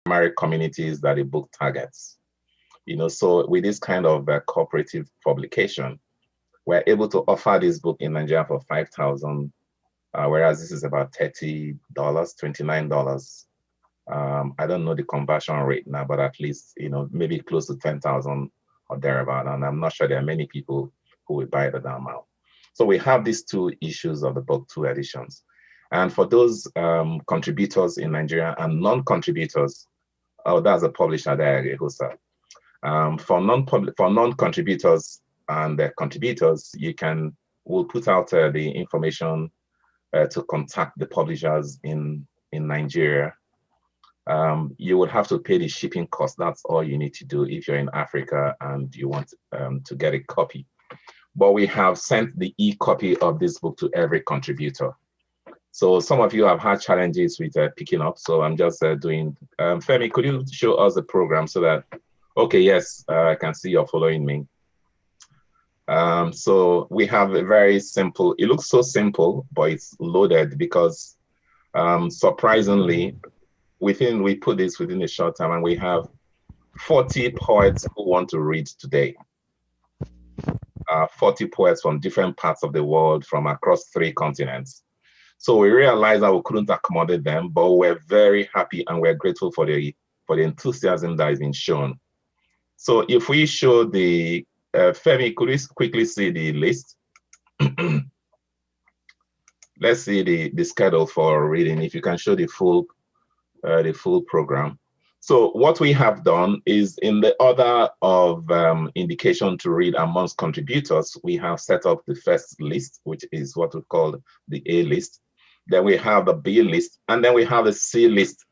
primary communities that the book targets. So with this kind of cooperative publication, we're able to offer this book in Nigeria for $5,000, whereas this is about $30, $29. I don't know the conversion rate now, but at least, maybe close to 10,000 or thereabout. And I'm not sure there are many people who will buy that amount. So we have these 2 issues of the book, 2 editions. And for those contributors in Nigeria and non-contributors, that's a publisher there, Abeokuta. For non-contributors and contributors, we'll put out the information to contact the publishers in Nigeria. You will have to pay the shipping cost. That's all you need to do if you're in Africa and you want to get a copy. But we have sent the e-copy of this book to every contributor. So some of you have had challenges with picking up. So I'm just doing, Femi, could you show us the program so that, okay, yes, I can see you're following me. So we have a very simple, it looks so simple, but it's loaded because surprisingly, we put this within a short time and we have 40 poets who want to read today. 40 poets from different parts of the world, from across 3 continents. So we realized that we couldn't accommodate them, but we're very happy and we're grateful for the enthusiasm that has been shown. So if we show the, Femi, could we quickly see the list? Let's see the schedule for reading, if you can show the full program. So what we have done is, in the order of indication to read amongst contributors, we have set up the first list, which is what we call the A list. Then we have the B list, and then we have the C list.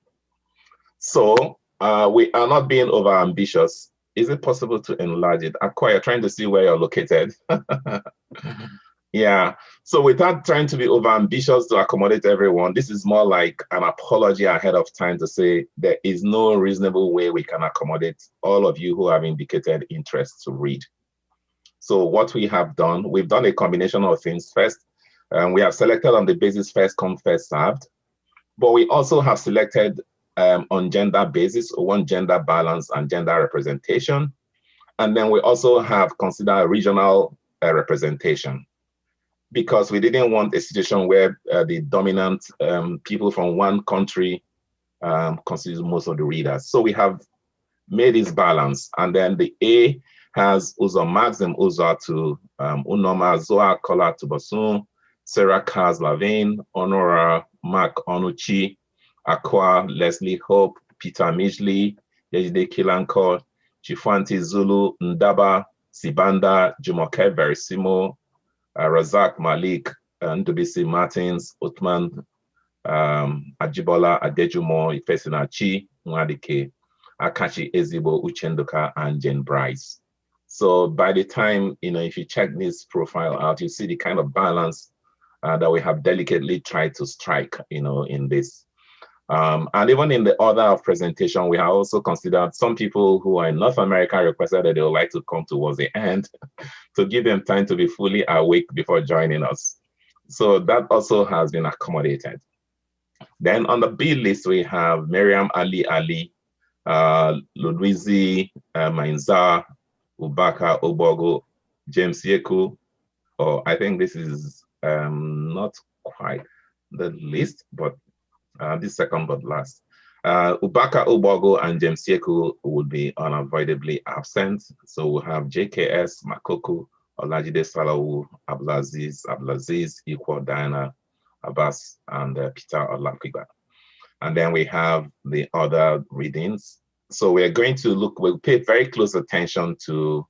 So we are not being over ambitious. Is it possible to enlarge it? Akwa, you're trying to see where you're located. Yeah, so without trying to be over ambitious to accommodate everyone, this is more like an apology ahead of time to say there is no reasonable way we can accommodate all of you who have indicated interest to read. So what we have done, we've done a combination of things. First, we have selected on the basis first come, first served, but we also have selected on gender basis. We want gender balance and gender representation. And then we also have considered regional representation, because we didn't want a situation where the dominant people from one country constitute most of the readers. So we have made this balance. And then the A has Uzo Maxim Uzo to Unoma Zoa Kola to Basun, Sarah Kaz Lavine, Honora Mark Onuchi, Akwa Leslie Hope, Peter Mijley, Yejide Kilanko, Chifanti Zulu, Ndaba, Sibanda, Jumoke Verisimo, Razak Malik, Ndubisi Martins, Uthman, Ajibola Adejumo, Ifesinachi, Nwadike, Akachi Ezibo, Uchendoka, and Jane Bryce. So by the time, if you check this profile out, you see the kind of balance that we have delicately tried to strike, in this. And even in the order of presentation, we have also considered some people who are in North America requested that they would like to come towards the end to give them time to be fully awake before joining us. So that also has been accommodated. Then on the B list, we have Miriam Ali, Ludwizi Mainza, Ubaka Obogo, James Yeku, or I think this is not quite the list, but this second but last. Ubaka Obogo and James Yeku would be unavoidably absent. So we'll have JKS, Makoku, Olajide Salawu, Abdulaziz, Equal Diana, Abbas, and Peter Olakiba. And then we have the other readings. So we're going to we'll pay very close attention to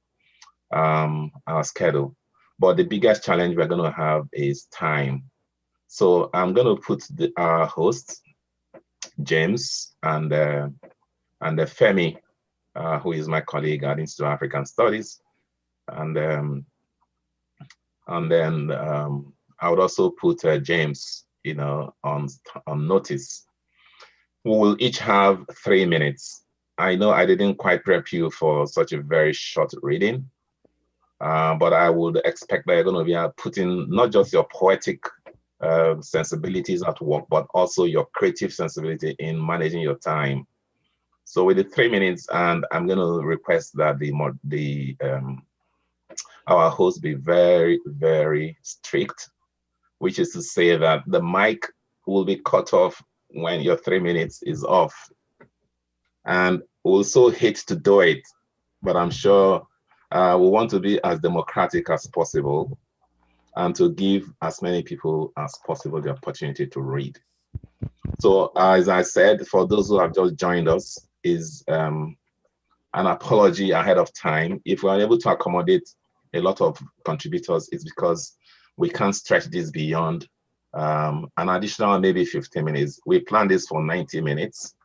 our schedule. But the biggest challenge we're going to have is time. So I'm going to put our hosts, James and Femi, who is my colleague at Institute of African Studies. And then I would also put James, on notice. We will each have 3 minutes. I know I didn't quite prep you for such a very short reading, but I would expect that you're going to be putting not just your poetic sensibilities at work, but also your creative sensibility in managing your time. So with the 3 minutes, and I'm going to request that our host be very, very strict, which is to say that the mic will be cut off when your 3 minutes is off. And also hate to do it, but I'm sure we want to be as democratic as possible and to give as many people as possible the opportunity to read. So as I said, for those who have just joined us, is an apology ahead of time. If we're unable to accommodate a lot of contributors, it's because we can't stretch this beyond an additional maybe 15 minutes. We planned this for 90 minutes.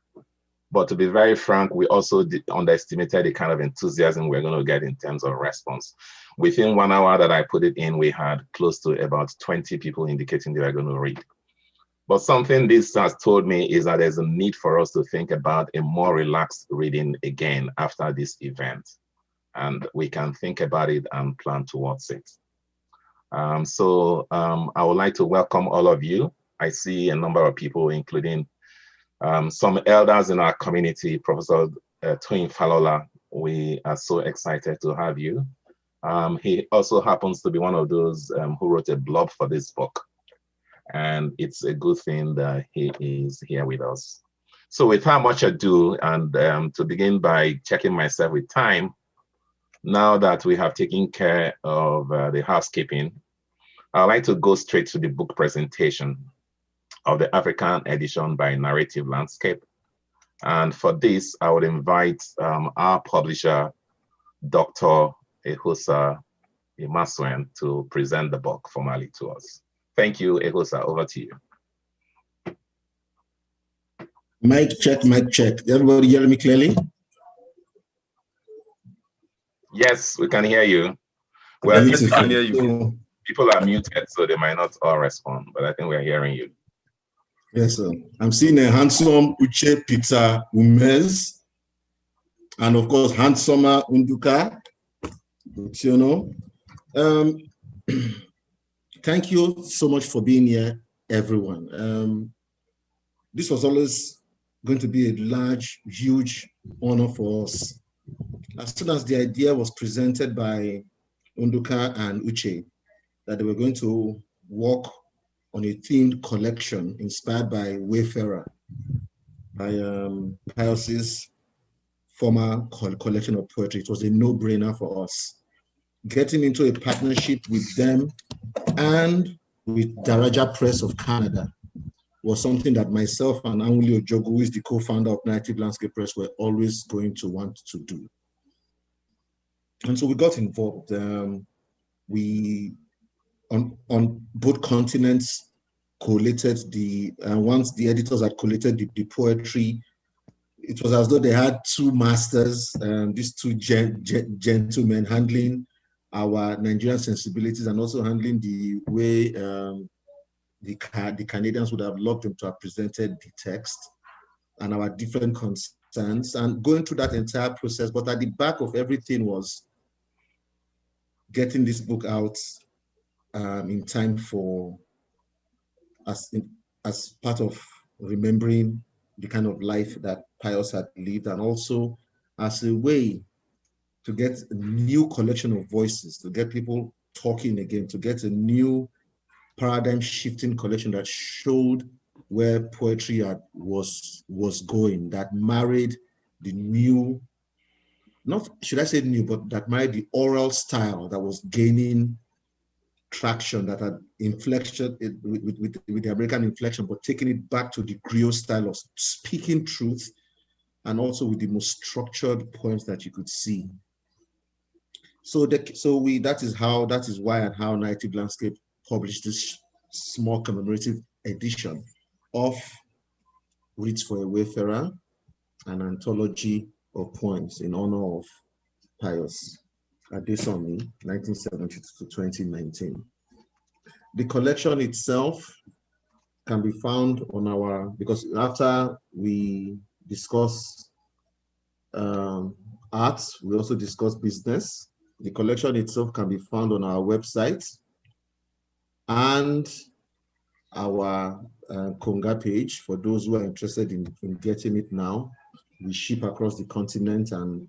But to be very frank, we also underestimated the kind of enthusiasm we're going to get in terms of response. Within 1 hour that I put it in, we had close to about 20 people indicating they were going to read. But something this has told me is that there's a need for us to think about a more relaxed reading again after this event. And we can think about it and plan towards it. I would like to welcome all of you. I see a number of people, including some elders in our community. Professor Toyin Falola, we are so excited to have you. He also happens to be one of those who wrote a blog for this book. And it's a good thing that he is here with us. So without much ado, and to begin by checking myself with time, now that we have taken care of the housekeeping, I'd like to go straight to the book presentation of the African edition by Narrative Landscape. And for this, I would invite our publisher, Dr. Ehosa Imasuen, to present the book formally to us. Thank you, Ehosa, over to you. Mic check, mic check. Everybody hear me clearly? Yes, we can hear you. Well, yes, we can hear you. People are muted, so they might not all respond, but I think we're hearing you. Yes, sir. I'm seeing a handsome Uche Peter Umez, and of course, handsomer Unduka. You know. Thank you so much for being here, everyone. This was always going to be a large, huge honor for us. As soon as the idea was presented by Unduka and Uche, that they were going to work on a themed collection inspired by Wayfarer, by Pius's former collection of poetry, it was a no-brainer for us. Getting into a partnership with them and with Daraja Press of Canada was something that myself and Anwuli Ojogu, who is the co-founder of Narrative Landscape Press, were always going to want to do. And so we got involved. We, on both continents, collated once the editors had collated the poetry, it was as though they had two masters, these two gentlemen handling our Nigerian sensibilities and also handling the way the Canadians would have loved them to have presented the text and our different concerns, and going through that entire process. But at the back of everything was getting this book out in time for, as part of remembering the kind of life that Pius had lived, and also as a way to get a new collection of voices, to get people talking again, to get a new paradigm shifting collection that showed where poetry was going, that married the new, not should I say new, but that married the oral style that was gaining traction, that had inflection with the American inflection, but taking it back to the griot style of speaking truth, and also with the most structured poems that you could see. So that is why and how Narrative Landscape published this small commemorative edition of Wreaths for a Wayfarer, an anthology of poems in honor of Pius Adesanmi, 1970 to 2019. The collection itself can be found on our, because after we discuss art, we also discuss business. The collection itself can be found on our website and our Konga page for those who are interested in getting it now. we ship across the continent and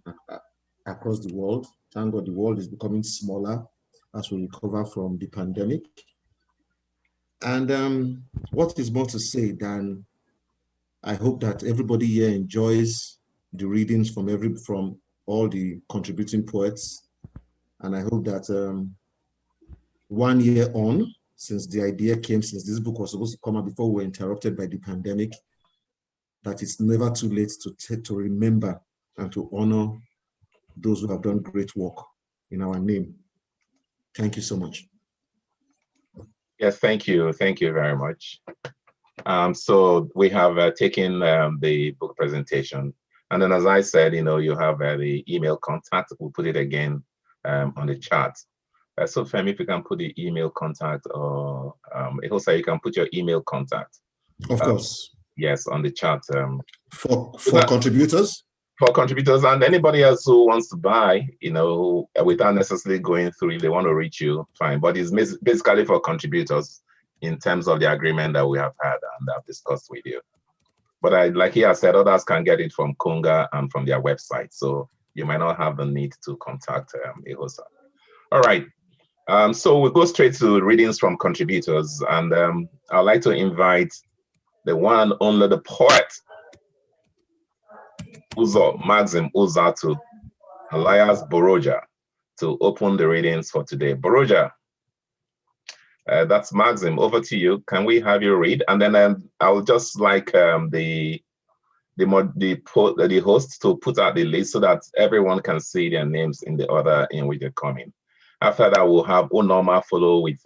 across the world. Thank God the world is becoming smaller as we recover from the pandemic. And what is more to say than I hope that everybody here enjoys the readings from all the contributing poets. And I hope that 1 year on, since the idea came, since this book was supposed to come out before we were interrupted by the pandemic, that it's never too late to remember and to honor those who have done great work in our name. Thank you so much. Yes, thank you. Thank you very much. So we have taken the book presentation. And then, as I said, you have the email contact. We'll put it again on the chat. So Femi, if you can put the email contact, or also you can put your email contact. Of course. Yes, on the chat. For contributors? For contributors and anybody else who wants to buy, without necessarily going through, if they want to reach you, fine. But it's basically for contributors in terms of the agreement that we have had and I've discussed with you. But like he has said, others can get it from Kunga and from their website. So you might not have the need to contact Ihosa. All right. So we'll go straight to readings from contributors. And I'd like to invite the one and only the poet, Uzo Maxim Uzatu, alias Boroja, to open the readings for today. Boroja, that's Maxim. Over to you. Can we have you read? And then I'll just like the host to put out the list so that everyone can see their names in the order in which they're coming. After that, we'll have Unoma follow with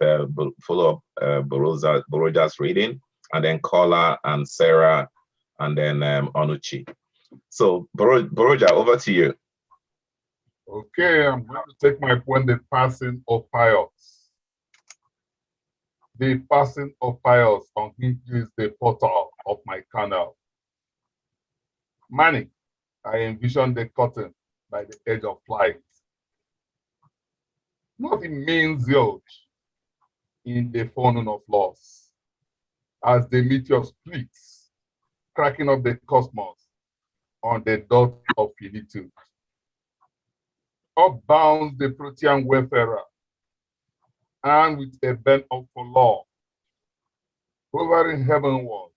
Boroja's reading, and then Kola and Sarah, and then Onuchi. So Boroja, over to you. Okay, I'm going to take my poem, The Passing of Pius. The passing of Pius unhinges the portal of my canal. Manic, I envision the curtain by the edge of light. Nothing means zilch in the phone of loss, as the meteor splits, cracking up the cosmos on the dot of finitude. Up bounds the Protean wayfarer, and with a bent up for law, hovering heavenward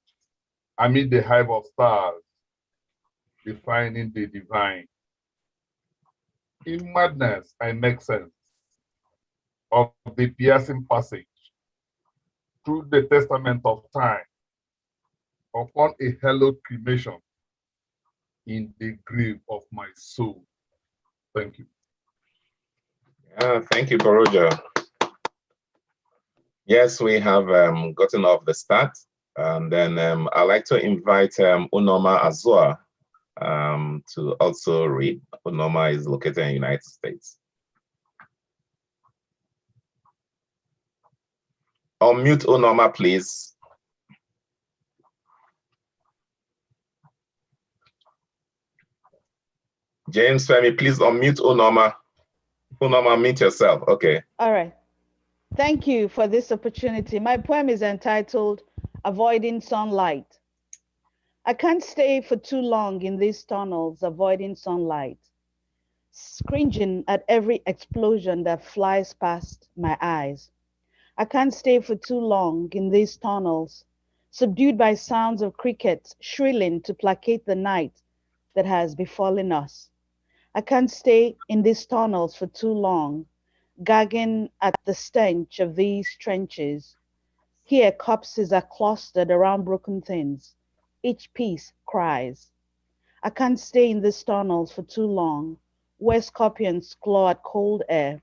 amid the hive of stars, defining the divine. In madness, I make sense of the piercing passage through the testament of time upon a hallowed cremation in the grave of my soul. Thank you. Thank you, Boroja. Yes, we have gotten off the start. And then I'd like to invite Unoma Azua to also read. Unoma is located in the United States. Unmute Unoma, please. James Femi, please unmute Unoma. Unoma, mute yourself. Okay. All right. Thank you for this opportunity. My poem is entitled Avoiding Sunlight. I can't stay for too long in these tunnels avoiding sunlight, cringing at every explosion that flies past my eyes. I can't stay for too long in these tunnels, subdued by sounds of crickets shrilling to placate the night that has befallen us. I can't stay in these tunnels for too long, gagging at the stench of these trenches. Here corpses are clustered around broken things. Each piece cries. I can't stay in these tunnels for too long, where scorpions claw at cold air.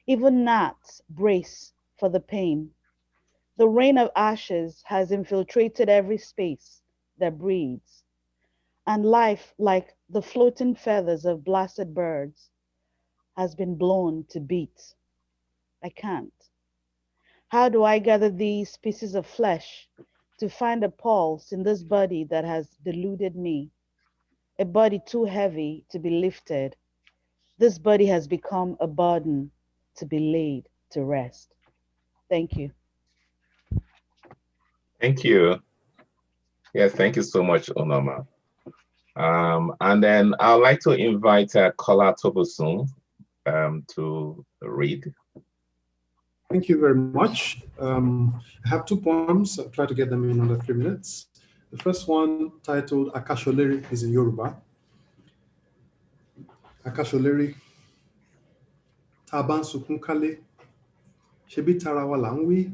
Even gnats brace for the pain. The rain of ashes has infiltrated every space that breathes. And life, like the floating feathers of blasted birds, has been blown to bits. I can't. How do I gather these pieces of flesh to find a pulse in this body that has deluded me? A body too heavy to be lifted. This body has become a burden to be laid to rest. Thank you. Thank you. Yes, thank you so much, Unoma. And then I'd like to invite Kola Tobosun to read. Thank you very much. I have two poems. I'll try to get them in under 3 minutes. The first one, titled Akasholeri, is in Yoruba. Akasholeri. Taban sukun kale, shebi tarawa la nwi,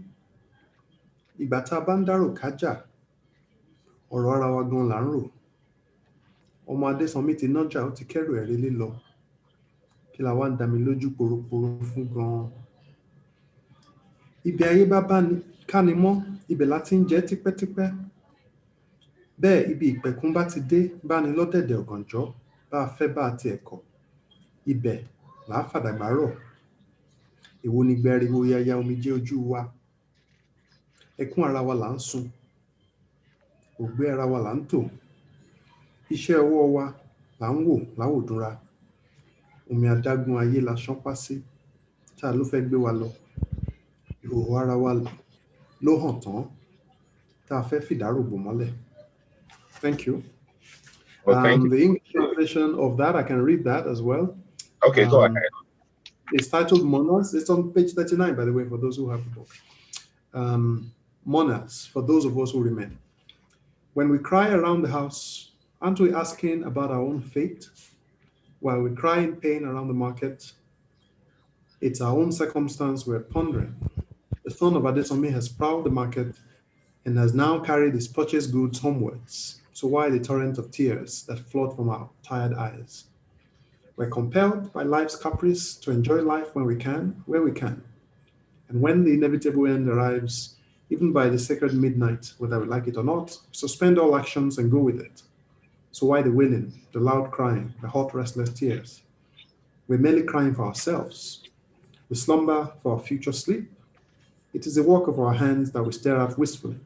ìgbà tá bá ń dárò kájà, ọ̀rọ̀ ara wa gan là ń rò. Ọmọ Adesanmi ti nájà, ó ti kẹ́rù ẹ̀rí lílọ. Kí la wá ń dami lójú poroporo fún gan. Ibi ayé bá káni mọ́, ibẹ̀ láti ń jẹ tipẹ́tipẹ́. Bẹ́ẹ̀ ibi ìpẹ̀kun bá ti dé, bá ní lọ́dẹ̀dẹ̀ ọ̀gànjọ́, bá fẹ́ bá ti ẹ̀kọ́. Ibẹ̀ là á fàdàgbà rọ̀. Èwo ni gbẹ̀rìwò yaya omijé ojú wa. Ẹkún ara wa là ń sun. Ògbé ara wa là ń tò. Iṣẹ́ ọwọ́ wa là ń wò láwòdúnra. Omi adágún ayé la ṣánpá sí. Tá ló fẹ́ gbé wa lọ. Ìhòòhò ara wa ló hàn tán. Tá fẹ́ fìdárò bò mọ́lẹ̀. Thank you. Well, thank you. The English translation of that, I can read that as well. Okay, go ahead. It's titled Monas. It's on page 39, by the way, for those who have the book. Monas, for those of us who remain. When we cry around the house, aren't we asking about our own fate? While we cry in pain around the market, it's our own circumstance we're pondering. The son of Adesanmi has prowled the market and has now carried his purchased goods homewards. So why the torrent of tears that flood from our tired eyes? We're compelled by life's caprice to enjoy life when we can, where we can. And when the inevitable end arrives, even by the sacred midnight, whether we like it or not, suspend all actions and go with it. So why the wailing, the loud crying, the hot, restless tears? We're merely crying for ourselves. We slumber for our future sleep. It is the work of our hands that we stare at wistfully.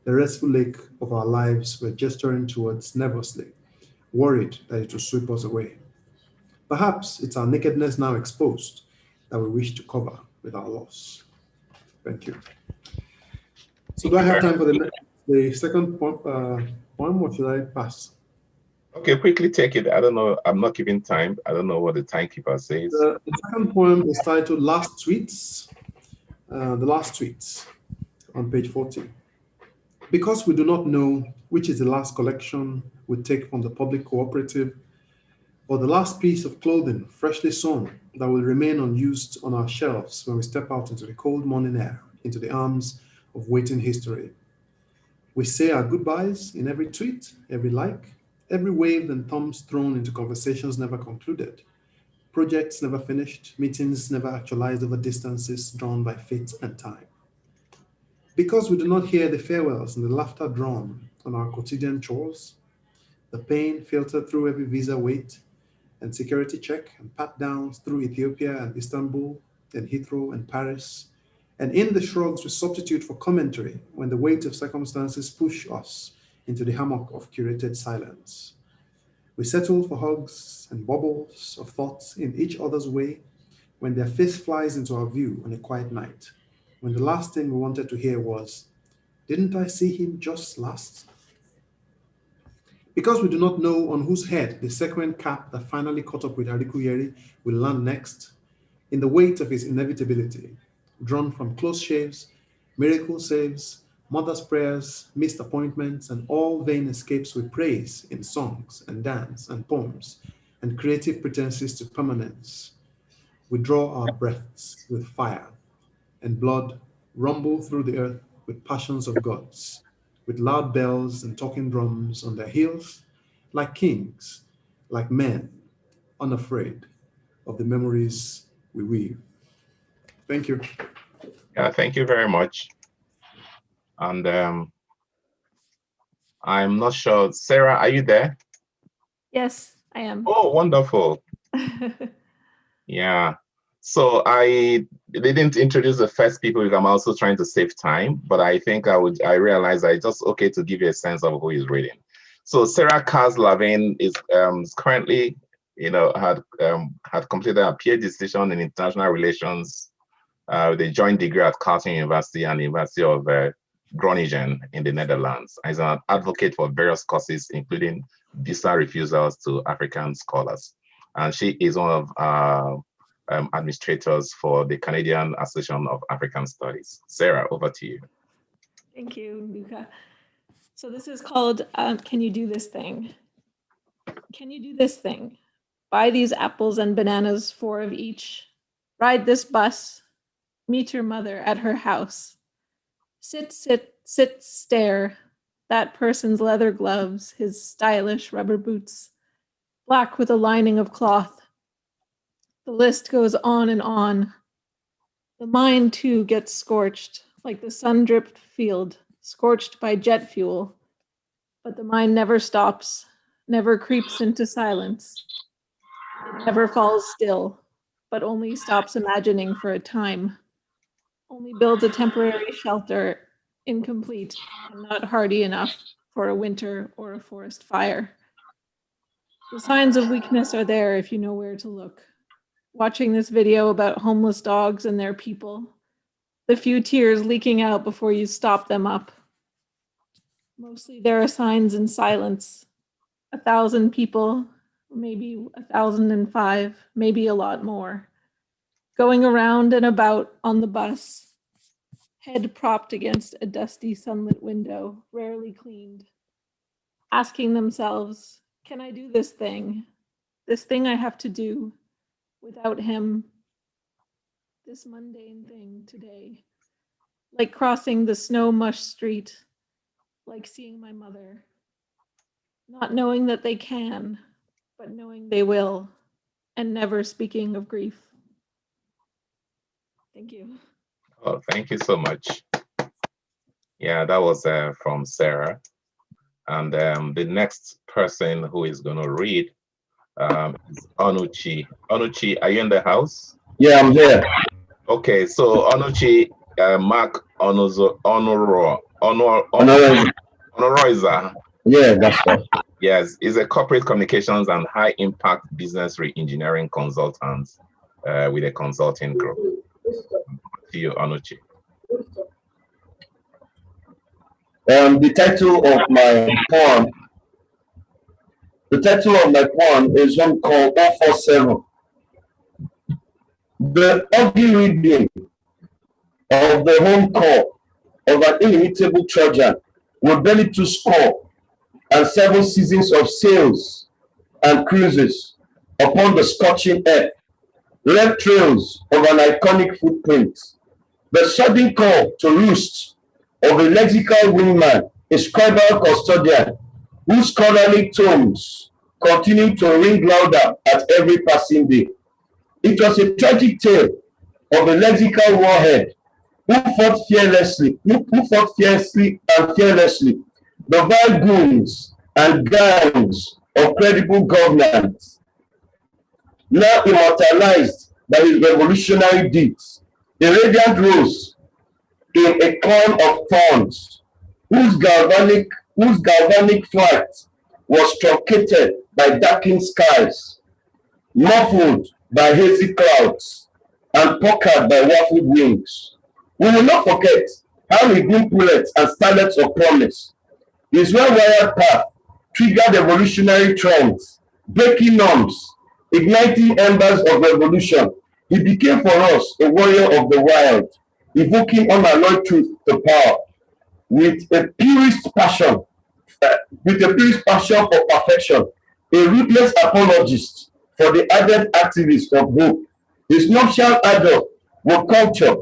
The restful lake of our lives we're gesturing towards nervously, worried that it will sweep us away. Perhaps it's our nakedness now exposed that we wish to cover with our loss. Thank you. So do I have time for the second poem, or should I pass? Okay, quickly take it. I don't know. I'm not giving time. I don't know what the timekeeper says. The second poem is titled Last Tweets. The Last Tweets on page 40. Because we do not know which is the last collection we take from the public cooperative, or the last piece of clothing freshly sewn that will remain unused on our shelves when we step out into the cold morning air, into the arms of waiting history. We say our goodbyes in every tweet, every like, every wave and thumbs thrown into conversations never concluded, projects never finished, meetings never actualized over distances drawn by fate and time. Because we do not hear the farewells and the laughter drawn on our quotidian chores, the pain filtered through every visa wait and security check and pat downs through Ethiopia and Istanbul and Heathrow and Paris, and in the shrugs we substitute for commentary when the weight of circumstances push us into the hammock of curated silence. We settle for hugs and bubbles of thoughts in each other's way when their face flies into our view on a quiet night, when the last thing we wanted to hear was, "Didn't I see him just last?" Because we do not know on whose head the sequin cap that finally caught up with Arikuyeri will land next, in the weight of his inevitability, drawn from close shaves, miracle saves, mother's prayers, missed appointments, and all vain escapes we praise in songs and dance and poems, and creative pretenses to permanence. We draw our breaths with fire, and blood rumble through the earth with passions of gods, with loud bells and talking drums on their heels, like kings, like men, unafraid of the memories we weave. Thank you. Yeah, thank you very much. And I'm not sure. Sarah, are you there? Yes, I am. Oh, wonderful. Yeah. So I didn't introduce the first people because I'm also trying to save time, but I think I realized that it's just okay to give you a sense of who is reading. So Sarah Kaz-Lavin is currently, had completed a PhD decision in international relations with a joint degree at Carleton University and the University of Groningen in the Netherlands. He's an advocate for various causes, including visa refusals to African scholars. And she is one of administrators for the Canadian Association of African Studies. Sarah, over to you. Thank you, Luca. So this is called Can You Do This Thing? Can you do this thing? Buy these apples and bananas, 4 of each. Ride this bus. Meet your mother at her house. Sit, sit, sit, stare. That person's leather gloves, his stylish rubber boots, black with a lining of cloth. The list goes on and on. The mind, too, gets scorched, like the sun-dripped field, scorched by jet fuel. But the mind never stops, never creeps into silence. It never falls still, but only stops imagining for a time. Only builds a temporary shelter, incomplete and not hardy enough for a winter or a forest fire. The signs of weakness are there if you know where to look. Watching this video about homeless dogs and their people, the few tears leaking out before you stop them up. Mostly there are signs in silence. 1,000 people, maybe 1,005, maybe a lot more. Going around and about on the bus, head propped against a dusty sunlit window, rarely cleaned, asking themselves, can I do this thing I have to do without him, this mundane thing today, like crossing the snow mush street, like seeing my mother, not knowing that they can, but knowing they will, and never speaking of grief. Thank you. Oh, thank you so much. Yeah, that was from Sarah. And the next person who is going to read is Onuchi. Onuchi, are you in the house? Yeah, I'm here. Okay, so Onuchi, Mark Honoroiza. Yeah, that's right. Yes, is a corporate communications and high impact business re-engineering consultant with a consulting group. To you, Onuchi. The title of my poem is one called 047. The ugly reading of the home core of an inimitable Trojan with barely 2 score and 7 seasons of sails and cruises upon the scorching earth left trails of an iconic footprint. The sudden call to roost of a lexical wingman, a scribal custodian, whose scholarly tomes continue to ring louder at every passing day. It was a tragic tale of a lexical warhead who fought fiercely and fearlessly the vile goons and gangs of credible governance, now immortalized by his revolutionary deeds. A radiant rose in a crown of thorns, whose galvanic flight was truncated by darkened skies, muffled by hazy clouds, and puckered by waffled wings. We will not forget how he blew bullets and starlets of promise. His well-wired path triggered evolutionary trends, breaking norms, igniting embers of revolution. He became for us a warrior of the wild, evoking unalloyed truth to power, with a purest passion for perfection, a ruthless apologist for the ardent activist of hope. His nuptial ardor with culture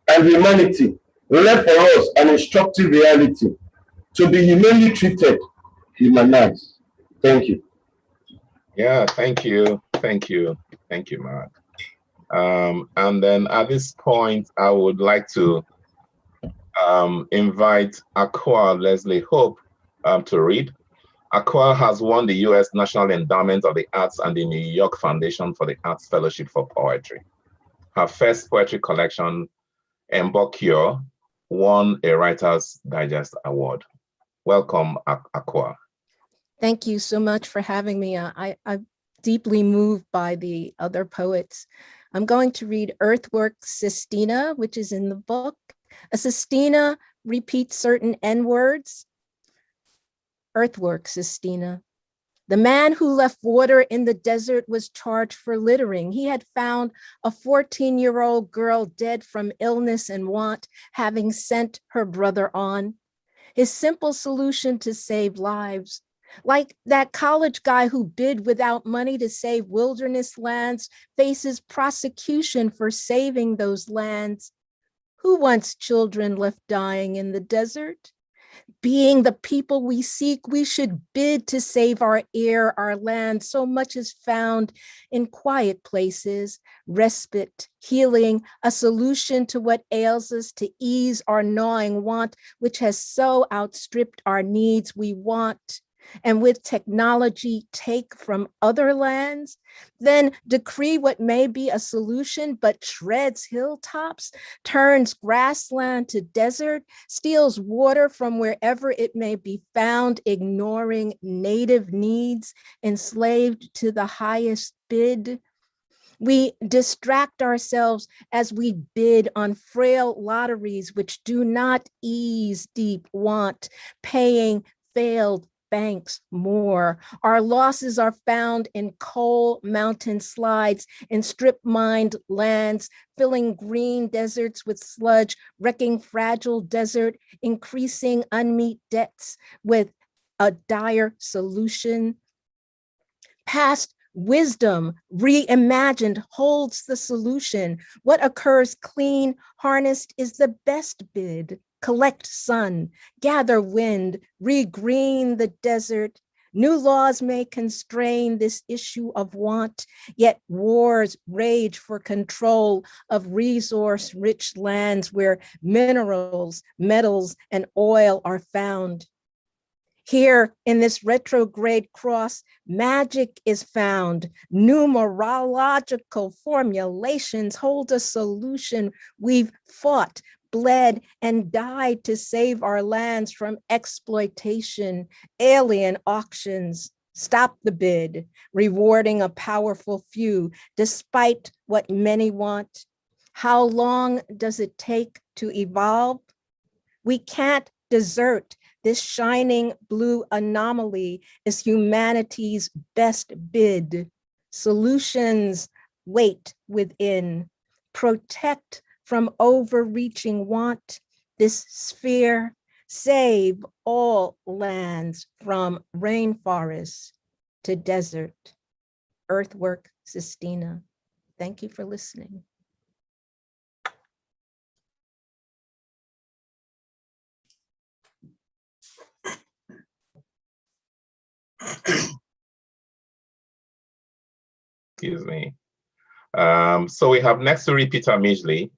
and humanity left for us an instructive reality, to be humanly treated, humanized. Thank you. Yeah, thank you, Mark. And then at this point, I would like to invite Akua Leslie Hope to read. Akua has won the U.S. National Endowment of the Arts and the New York Foundation for the Arts Fellowship for Poetry. Her first poetry collection, Abeokuta, won a Writer's Digest Award. Welcome, Akua. Thank you so much for having me. I'm deeply moved by the other poets. I'm going to read Earthwork Sistina, which is in the book. A Sistina repeat certain N-words? Earthwork, Sistina. The man who left water in the desert was charged for littering. He had found a 14-year-old girl dead from illness and want, having sent her brother on. His simple solution to save lives, like that college guy who bid without money to save wilderness lands, faces prosecution for saving those lands. Who wants children left dying in the desert? Being the people we seek, we should bid to save our air, our land. So much is found in quiet places, respite, healing, a solution to what ails us, to ease our gnawing want, which has so outstripped our needs. We want, and with technology take from other lands, then decree what may be a solution, but shreds hilltops, turns grassland to desert, steals water from wherever it may be found, ignoring native needs, enslaved to the highest bid. We distract ourselves as we bid on frail lotteries which do not ease deep want, paying failed banks more. Our losses are found in coal mountain slides, in strip-mined lands, filling green deserts with sludge, wrecking fragile desert, increasing unmet debts with a dire solution. Past wisdom reimagined holds the solution. What occurs clean, harnessed is the best bid. Collect sun, gather wind, regreen the desert. New laws may constrain this issue of want, yet wars rage for control of resource-rich lands where minerals, metals, and oil are found. Here in this retrograde cross, magic is found. Numerological formulations hold a solution. We've fought, bled, and died to save our lands from exploitation, alien auctions. Stop the bid, rewarding a powerful few, despite what many want. How long does it take to evolve? We can't desert. This shining blue anomaly is humanity's best bid. Solutions wait within. Protect from overreaching want. This sphere, save all lands from rainforests to desert. Earthwork, Sistina. Thank you for listening. Excuse me. So we have next to read Peter Midgley.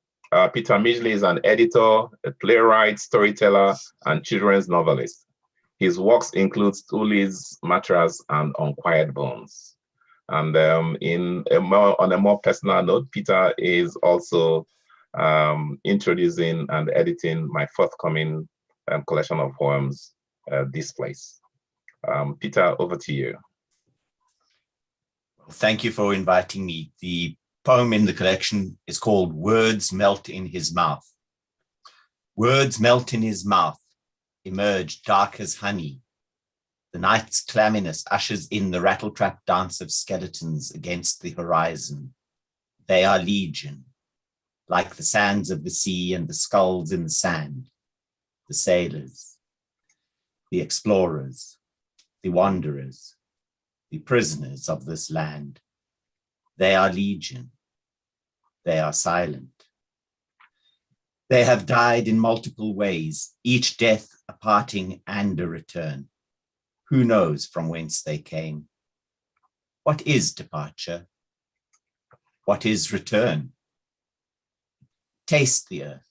Peter Midgley is an editor, a playwright, storyteller, and children's novelist. His works include Stoolies, Mattress, and Unquiet Bones. And on a more personal note, Peter is also introducing and editing my forthcoming collection of poems, This Place. Peter, over to you. Thank you for inviting me. The poem in the collection is called Words Melt in His Mouth. Words melt in his mouth, emerge dark as honey. The night's clamminess ushers in the rattletrap dance of skeletons against the horizon. They are legion, like the sands of the sea and the skulls in the sand, the sailors, the explorers, the wanderers, the prisoners of this land. They are legion. They are silent. They have died in multiple ways, each death a parting and a return. Who knows from whence they came? What is departure? What is return? Taste the earth.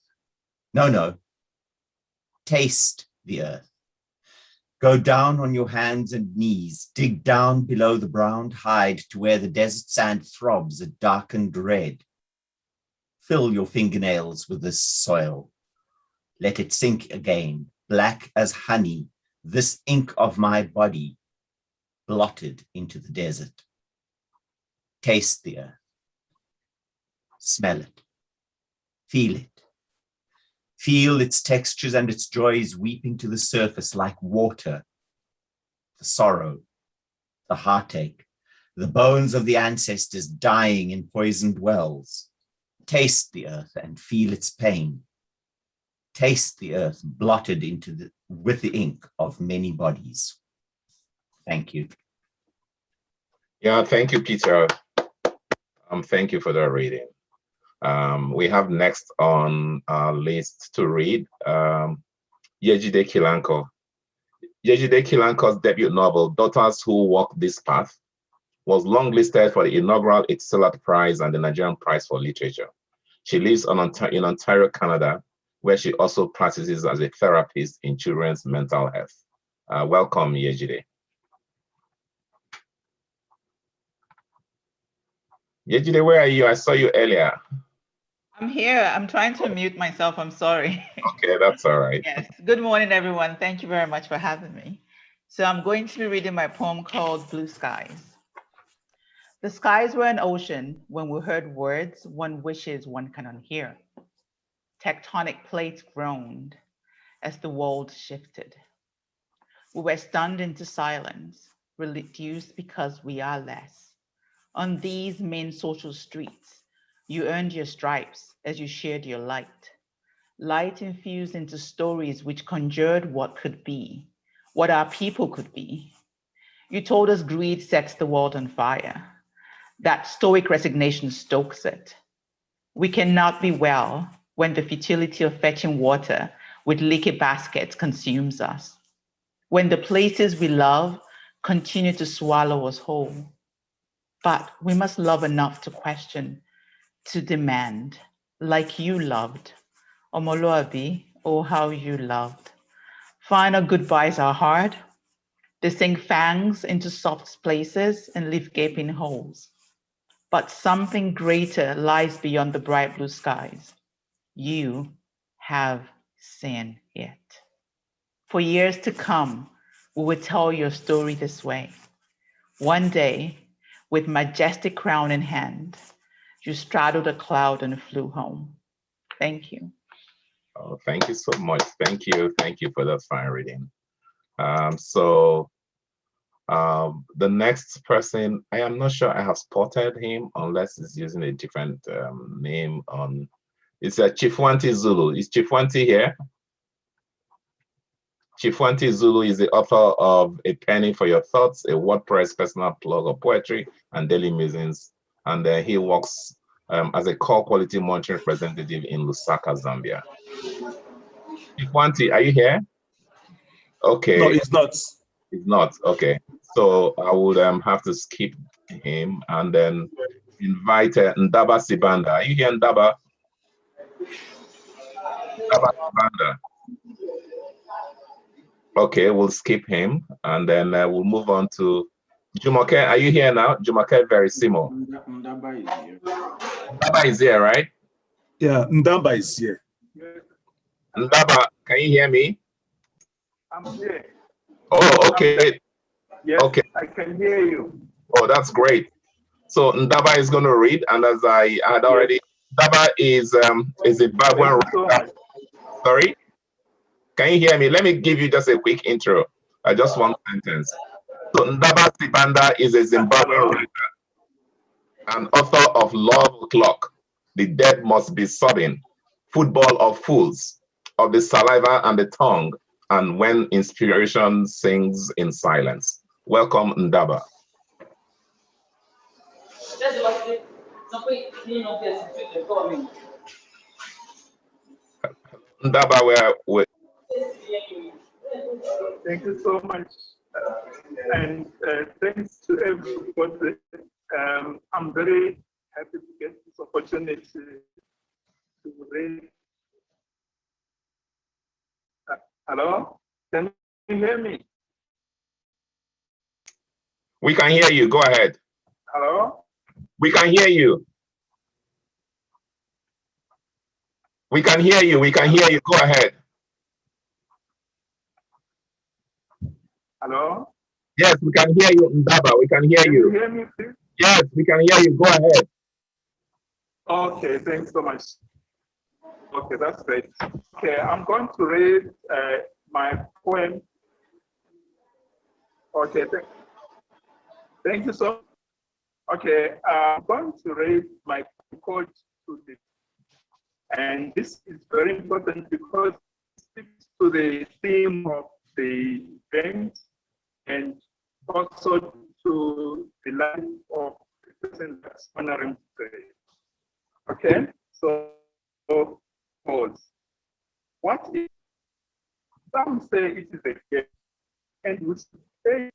No. Taste the earth. Go down on your hands and knees, dig down below the brown hide to where the desert sand throbs a darkened red. Fill your fingernails with this soil. Let it sink again, black as honey, this ink of my body, blotted into the desert. Taste the earth. Smell it. Feel it. Feel its textures and its joys weeping to the surface like water. The sorrow, the heartache, the bones of the ancestors dying in poisoned wells. Taste the earth and feel its pain. Taste the earth blotted with the ink of many bodies. Thank you. Yeah, thank you, Peter. Thank you for the reading. We have next on our list to read Yejide Kilanko. Yejide Kilanko's debut novel, Daughters Who Walk This Path, was longlisted for the inaugural Etisalat Prize and the Nigerian Prize for Literature. She lives in Ontario, Canada, where she also practices as a therapist in children's mental health. Welcome, Yejide. Yejide, where are you? I saw you earlier. I'm here. I'm trying to mute myself. I'm sorry. Okay, that's all right. Yes. Good morning, everyone. Thank you very much for having me. So I'm going to be reading my poem called Blue Skies. The skies were an ocean when we heard words one wishes one cannot hear. Tectonic plates groaned as the world shifted. We were stunned into silence, reduced because we are less. On these main social streets, you earned your stripes as you shared your light. Light infused into stories which conjured what could be, what our people could be. You told us greed sets the world on fire, that stoic resignation stokes it. We cannot be well when the futility of fetching water with leaky baskets consumes us, when the places we love continue to swallow us whole. But we must love enough to question, to demand, like you loved. Omoluabi, oh how you loved. Final goodbyes are hard. They sink fangs into soft places and leave gaping holes. But something greater lies beyond the bright blue skies. You have seen it. For years to come, we will tell your story this way. One day, with majestic crown in hand, you straddled a cloud and flew home. Thank you. Oh, thank you so much. Thank you. Thank you for that fine reading. The next person, I am not sure I have spotted him unless he's using a different name on. It's Chifwanti Zulu. Is Chifwanti here? Chifwanti Zulu is the author of A Penny for Your Thoughts, a WordPress personal blog of poetry and daily musings. And he works as a core quality monitoring representative in Lusaka, Zambia. Chifwanti, are you here? Okay. No, it's not. It's not. Okay. So I would have to skip him and then invite Ndaba Sibanda. Are you here, Ndaba? Ndaba Sibanda. Okay, we'll skip him and then we'll move on to Jumoke. Are you here now? Jumoke Verissimo. Ndaba is here. Ndaba is here, right? Yeah, Ndaba is here. Ndaba, can you hear me? I'm here. Oh, okay. Yes, okay. I can hear you. Oh, that's great. So Ndaba is going to read, and as I had already, Ndaba is a Zimbabwean writer. Sorry? Can you hear me? Let me give you just a quick intro. Just one sentence. So Ndaba Sibanda is a Zimbabwean writer and author of Love Clock, The Dead Must Be Sobbing, Football of Fools, Of the Saliva and the Tongue, and When Inspiration Sings in Silence. Welcome, Ndaba. Ndaba, we're Thank you so much. And thanks to everybody. I'm very happy to get this opportunity to read. Hello? Can you hear me? We can hear you. Go ahead. Hello? We can hear you. We can hear you. We can hear you. Go ahead. Hello? Yes, we can hear you, Ndaba. We can hear you. Can you hear me, please? Yes, we can hear you. Go ahead. Okay, thanks so much. Okay, that's great. Okay, I'm going to read my poem. Okay, thank you so much. Okay, I'm going to read my poem called To the. And this is very important because it speaks to the theme of the event and also to the life of the person that's honoring today. Okay, so pause. What is, some say it is a gift, and we should say,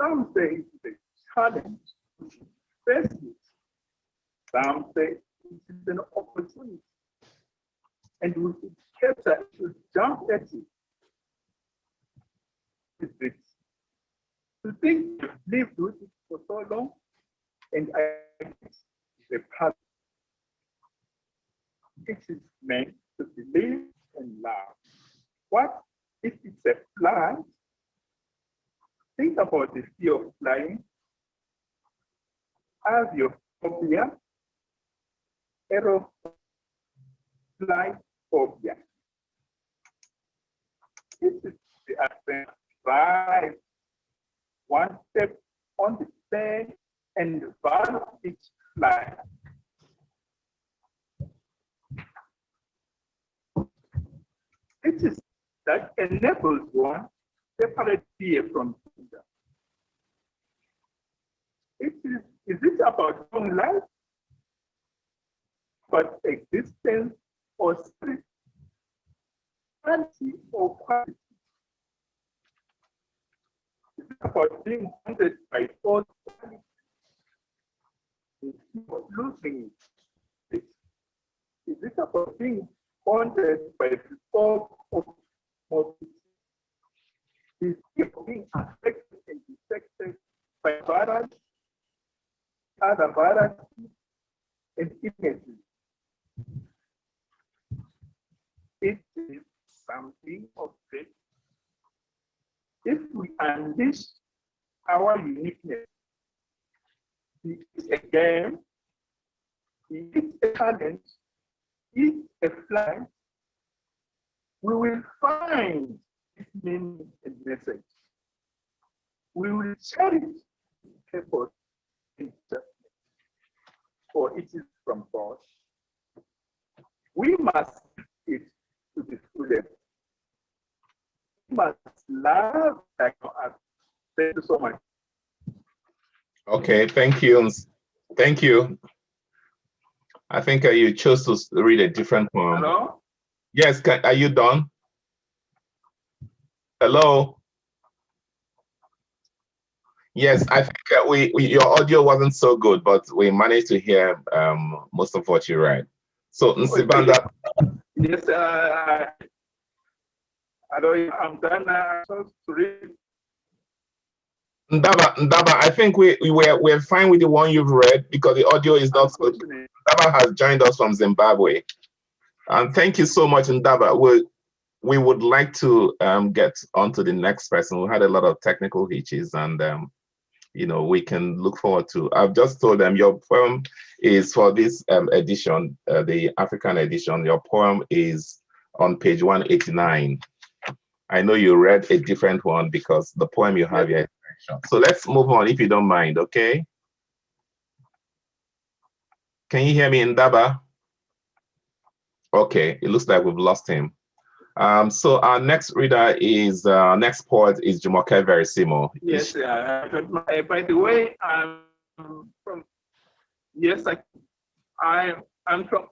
some say it is a challenge, we should face it. Some say it is an opportunity, and we should capture it, should jump at it. To think you've lived with it for so long, and I guess the path. It is meant to believe and love. What if it's a plant? Think about the fear of flying, aviophobia, aeroplane phobia. This is the advent drive. One step on the plane and valve each fly. It is that enables one to separate fear from danger. Is it about long life, but existence or spirit, quantity or quality? Is it about being haunted by thought quality? Is it about losing it? Is it about being haunted by the thought of mobility? Is it being affected and detected by viruses, other viruses, and images? It is something of it. If we unleash our uniqueness, it's a game, it's a challenge, it's a flight, we will find its meaning and message. We will cherish its purpose and justice, for it is from God. We must give it to the fullest. We must love like us. Thank you so much. Okay, thank you. Thank you. I think you chose to read a different poem. Hello? Yes, are you done? Hello? Yes, I think your audio wasn't so good, but we managed to hear most of what you read. So, Nsibanda. Yes, I'm done to read. Ndaba, I think we're fine with the one you've read because the audio is not so good. Ndaba has joined us from Zimbabwe. And thank you so much, Ndaba. We would like to get on to the next person. We had a lot of technical hitches and we can look forward to. I've just told them your poem is for this edition, the African edition. Your poem is on page 189. I know you read a different one because the poem you have here. So let's move on if you don't mind, okay? Can you hear me, Ndaba? Okay, it looks like we've lost him. So our next reader is, next poet is Jumoke Verisimo. Yes, by the way, I'm from, yes, I'm from.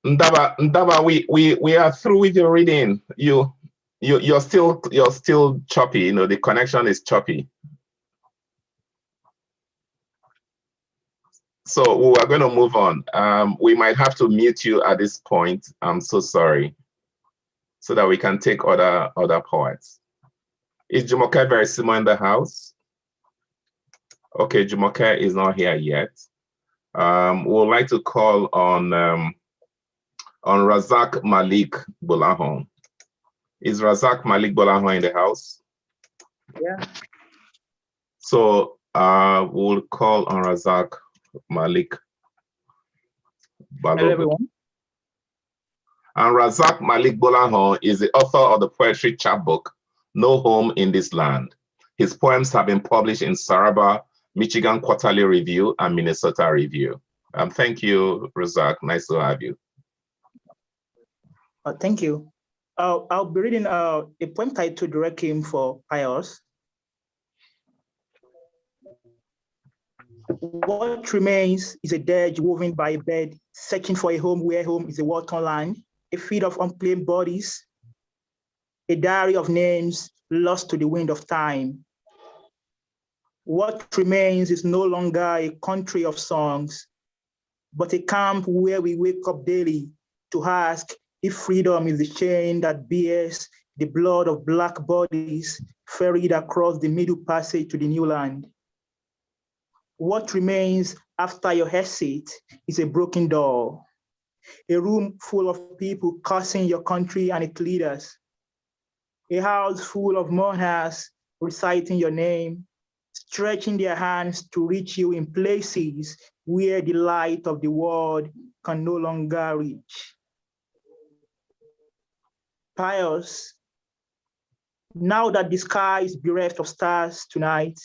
Ndaba, we are through with your reading. You're still choppy, the connection is choppy. So we are going to move on. We might have to mute you at this point. I'm so sorry. So that we can take other poets. Is Jumoke Verisimo in the house? Okay, Jumoke is not here yet. We would like to call on Razak Malik Bolahon. Is Razak Malik Bolahon in the house? Yeah. So we'll call on Razak Malik Hello, everyone. And Razak Malik Bolahon is the author of the poetry chapbook, No Home in This Land. His poems have been published in Saraba, Michigan Quarterly Review, and Minnesota Review. Thank you, Razak. Nice to have you. Thank you. I'll be reading a poem titled Requiem for Pius. What remains is a dirge woven by a bed, searching for a home where home is a war-torn land, a field of unclaimed bodies, a diary of names lost to the wind of time. What remains is no longer a country of songs, but a camp where we wake up daily to ask if freedom is the chain that bears the blood of Black bodies ferried across the Middle Passage to the new land. What remains after your exit is a broken door, a room full of people cursing your country and its leaders, a house full of mourners reciting your name, stretching their hands to reach you in places where the light of the world can no longer reach. Pius, now that the sky is bereft of stars tonight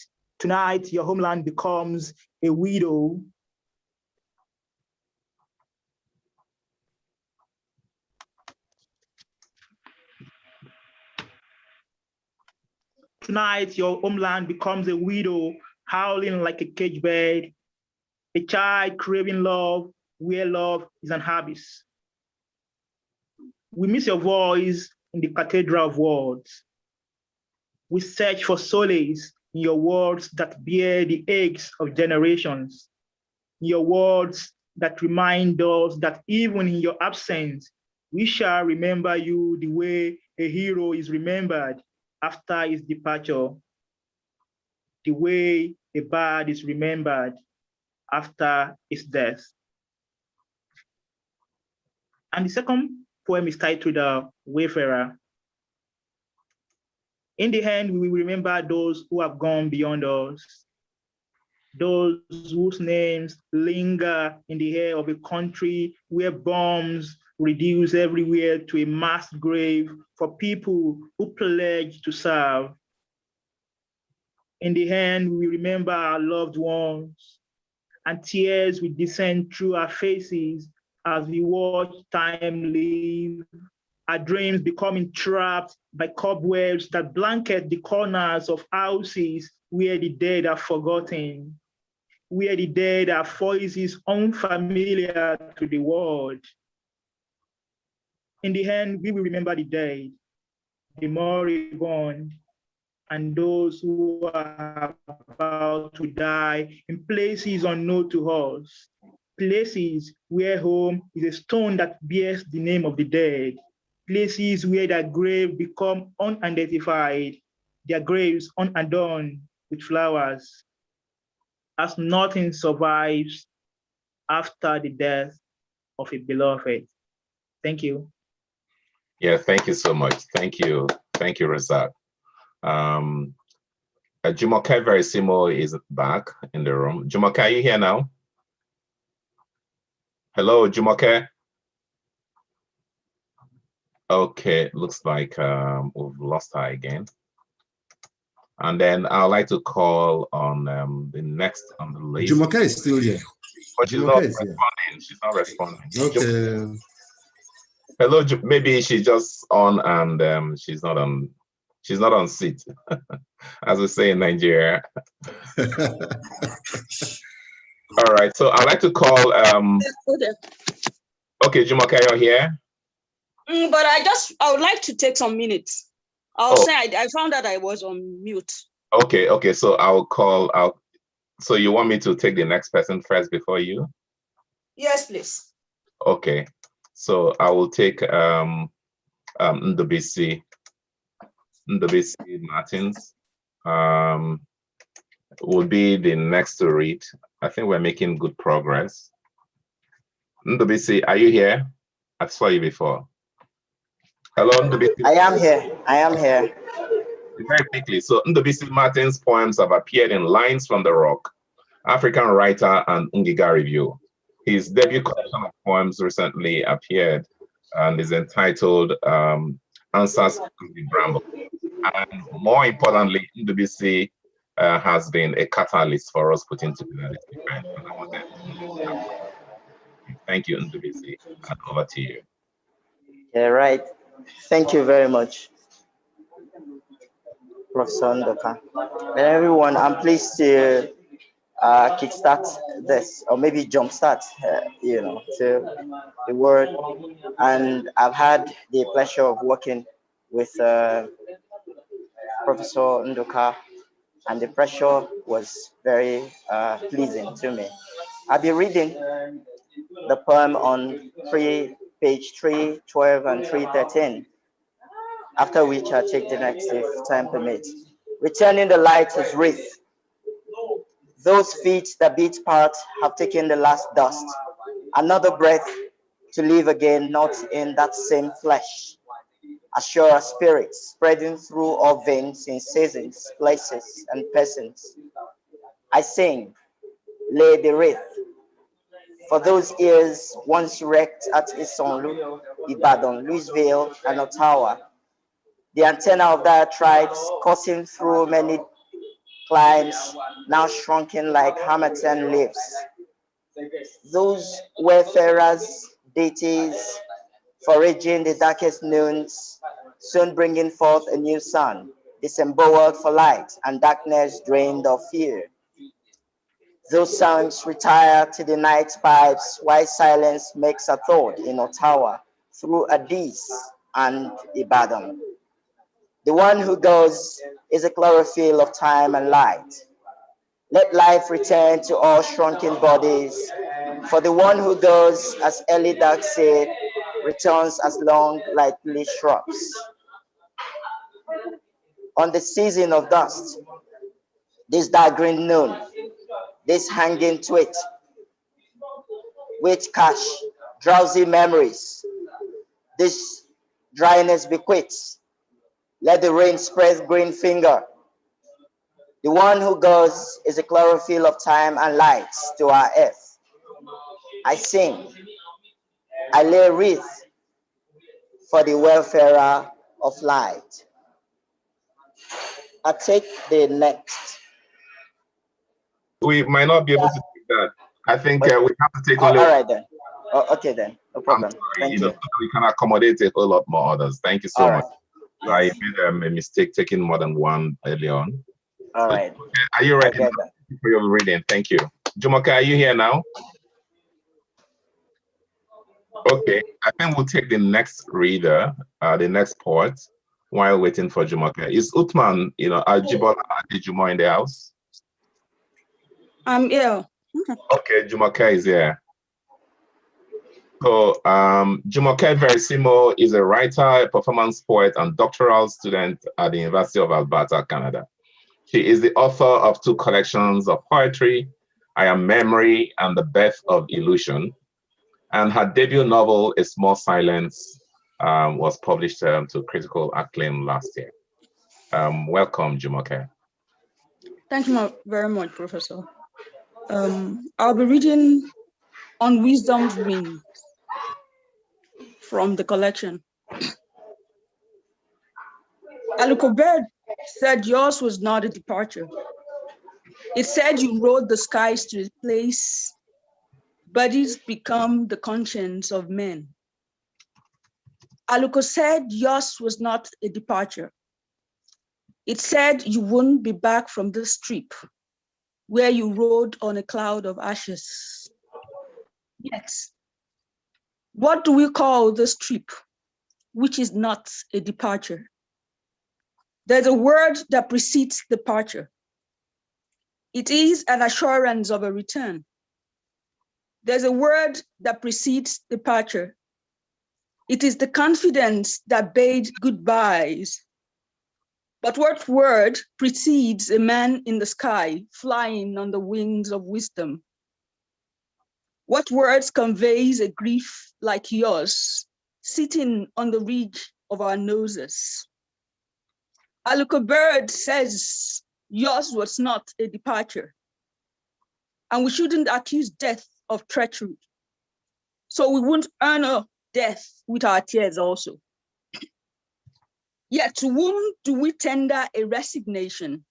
your homeland becomes a widow. Tonight, your homeland becomes a widow, howling like a cage bird, a child craving love where love is an abyss. We miss your voice in the cathedral of words. We search for solace in your words that bear the aches of generations, in your words that remind us that even in your absence, we shall remember you the way a hero is remembered after his departure, the way a bard is remembered after his death. And the second poem is titled Wayfarer. In the end, we will remember those who have gone beyond us, those whose names linger in the air of a country where bombs reduce everywhere to a mass grave for people who pledge to serve. In the end, we remember our loved ones, and tears will descend through our faces as we watch time leave, our dreams becoming trapped by cobwebs that blanket the corners of houses where the dead are forgotten, where the dead are voices unfamiliar to the world. In the end, we will remember the dead, the moribund, and those who are about to die in places unknown to us, places where home is a stone that bears the name of the dead, places where their grave become unidentified, their graves unadorned with flowers, as nothing survives after the death of a beloved. Thank you. Yeah, thank you so much. Thank you. Thank you, Razak. Jumoke Verisimo is back in the room. Jumoke, are you here now? Hello, Jumoke. Okay, looks like we've lost her again. And then I'd like to call on the next on the list. Jumoke is still here. But she's not responding. She's not responding. Okay. Hello, maybe she's just on and she's not on seat, as we say in Nigeria. All right, so I'd like to call okay, Jumoke, you're here. But I would like to take some minutes. I found that I was on mute. Okay, so I'll call out. So you want me to take the next person first before you? Yes, please. Okay, so I will take Ndobisi Martins. Will be the next to read. I think we're making good progress. Ndobisi, are you here? I saw you before. Hello, Ndobisi. I am here. Very quickly. So Ndobisi Martin's poems have appeared in Lines from the Rock, African Writer, and Ungiga Review. His debut collection of poems recently appeared and is entitled Answers to the Bramble. And more importantly, NWC has been a catalyst for us putting together this event. Thank you, NWC, and over to you. Yeah, right. Thank you very much, Professor Ndoka. And everyone, I'm pleased to kickstart this, or maybe jumpstart, to the word. And I've had the pleasure of working with Professor Ndoka, and the pressure was very pleasing to me. I'll be reading the poem on page 312 and 313, after which I'll take the next if time permits. Returning the light is wreath. Those feet that beat part have taken the last dust. Another breath to live again, not in that same flesh. A sure spirit spreading through all veins in seasons, places, and persons. I sing, lay the wreath. For those ears once wrecked at Isonlu, Ibadan, Louisville, and Ottawa, the antenna of their tribes coursing through many climes, now shrunken like Hamilton leaves. Those wayfarers, deities, foraging the darkest noons, soon bringing forth a new sun, disemboweled for light and darkness drained of fear. Those sounds retire to the night pipes, while silence makes a thought in Ottawa through Addis and Ibadan. The one who goes is a chlorophyll of time and light. Let life return to all shrunken bodies, for the one who goes, as early dark said, returns as long lightly shrubs. On the season of dust, this dark green noon, this hanging twig, wait cash, drowsy memories, this dryness bequeaths. Let the rain spread green finger. The one who goes is a chlorophyll of time and light to our earth. I sing, I lay wreath for the wayfarer of light. I take the next. We might not be able to take that. I think we have to take only. All right then. Oh, okay then, no problem. Thank you. So we can accommodate a whole lot more others. Thank you so much. I made a mistake taking more than one early on. All right. Okay, are you ready for your reading? Thank you. Jumoke, are you here now? Okay, I think we'll take the next reader, the next poet, while waiting for Jumoke. Is Uthman, Aljibola Adejumo in the house? I'm here. Okay, Jumoke is here. So Jumoke Verisimo is a writer, a performance poet, and doctoral student at the University of Alberta, Canada. She is the author of 2 collections of poetry, I Am Memory and The Birth of Illusion. And her debut novel, A Small Silence, was published to critical acclaim last year. Welcome, Jumoke. Thank you very much, Professor. I'll be reading On Wisdom's Wings from the collection. Aluko said yours was not a departure. It said you rode the skies to a place bodies become the conscience of men. Aluko said yours was not a departure. It said you wouldn't be back from this trip where you rode on a cloud of ashes. Yet, what do we call this trip, which is not a departure? There's a word that precedes departure. It is an assurance of a return. There's a word that precedes departure. It is the confidence that bade goodbyes. But what word precedes a man in the sky flying on the wings of wisdom? What words conveys a grief like yours, sitting on the ridge of our noses? Aluko Bird says yours was not a departure, and we shouldn't accuse death of treachery. so we won't honor death with our tears also. Yet to whom do we tender a resignation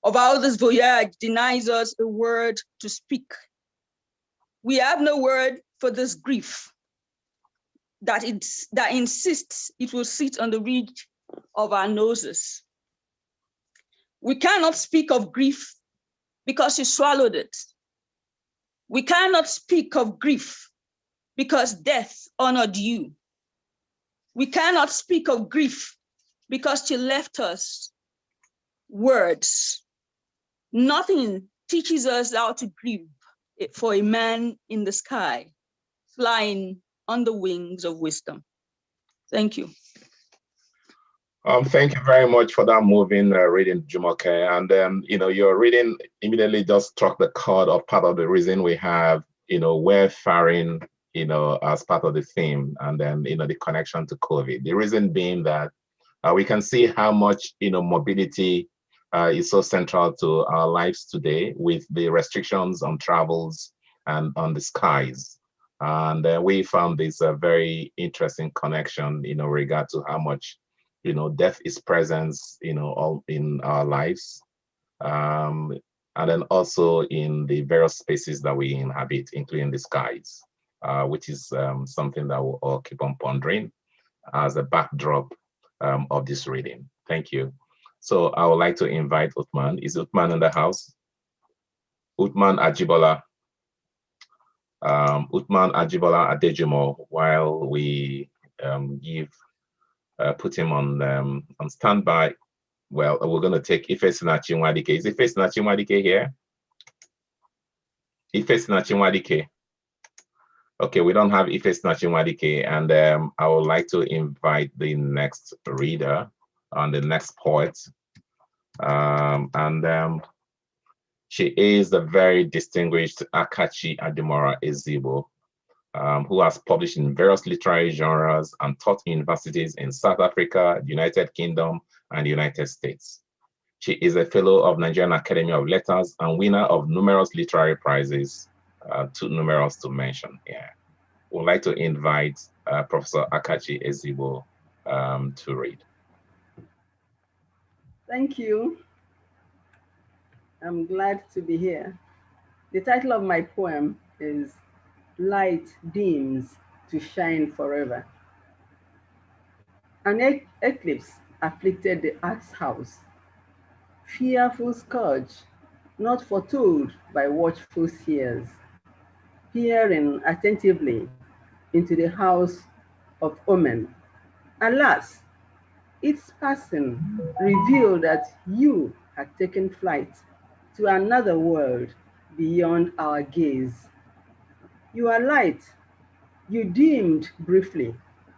of how this voyage denies us a word to speak? We have no word for this grief that insists it will sit on the ridge of our noses. We cannot speak of grief because you swallowed it. We cannot speak of grief because death honored you. We cannot speak of grief because she left us words. Nothing teaches us how to grieve for a man in the sky, flying on the wings of wisdom. Thank you. Thank you very much for that moving reading, Jumoke. And your reading immediately just struck the chord of part of the reason we have, wayfaring, as part of the theme, and then, the connection to COVID. The reason being that we can see how much, mobility is so central to our lives today with the restrictions on travels and on the skies. And we found this a very interesting connection, regard to how much, death is present, all in our lives. And then also in the various spaces that we inhabit, including the skies, which is something that we'll all keep on pondering as a backdrop of this reading. Thank you. So I would like to invite Uthman. Is Uthman in the house? Uthman Ajibola. Uthman Ajibola Adejumo, while we put him on standby. Well, we're going to take Ife Sinachi Nwadike. Is Ife Sinachi Nwadike here? Ife Sinachi Nwadike. Okay, we don't have Ife Sinachi Nwadike, and I would like to invite the next reader and the next poet. She is the very distinguished Akachi Adimora Ezigbo, who has published in various literary genres and taught in universities in South Africa, United Kingdom, and the United States. She is a fellow of Nigerian Academy of Letters and winner of numerous literary prizes, too numerous to mention here. We'd like to invite Professor Akachi Ezigbo to read. Thank you. I'm glad to be here. The title of my poem is Light Dims to Shine Forever. An eclipse afflicted the art's house. Fearful scourge, not foretold by watchful seers, peering attentively into the house of omen. Alas, its passing revealed that you had taken flight to another world beyond our gaze. You are light, you dimmed briefly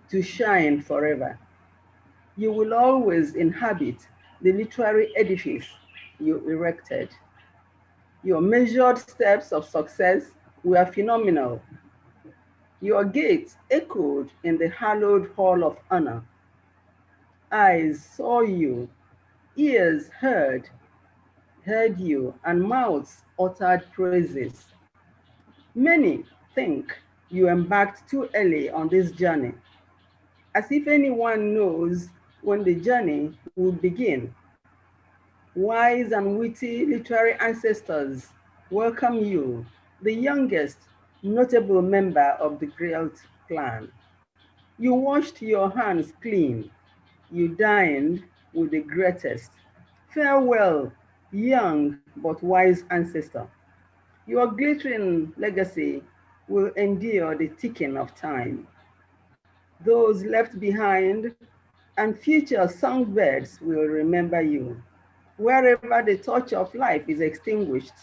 to shine forever. You will always inhabit the literary edifice you erected. Your measured steps of success were phenomenal. Your gait echoed in the hallowed hall of honor. Eyes saw you, ears heard you, and mouths uttered praises. Many think you embarked too early on this journey, as if anyone knows when the journey will begin. Wise and witty literary ancestors welcome you, the youngest notable member of the Griot clan. You washed your hands clean. You dined with the greatest. Farewell, young but wise ancestor. Your glittering legacy will endure the ticking of time. Those left behind and future songbirds will remember you. Wherever the torch of life is extinguished,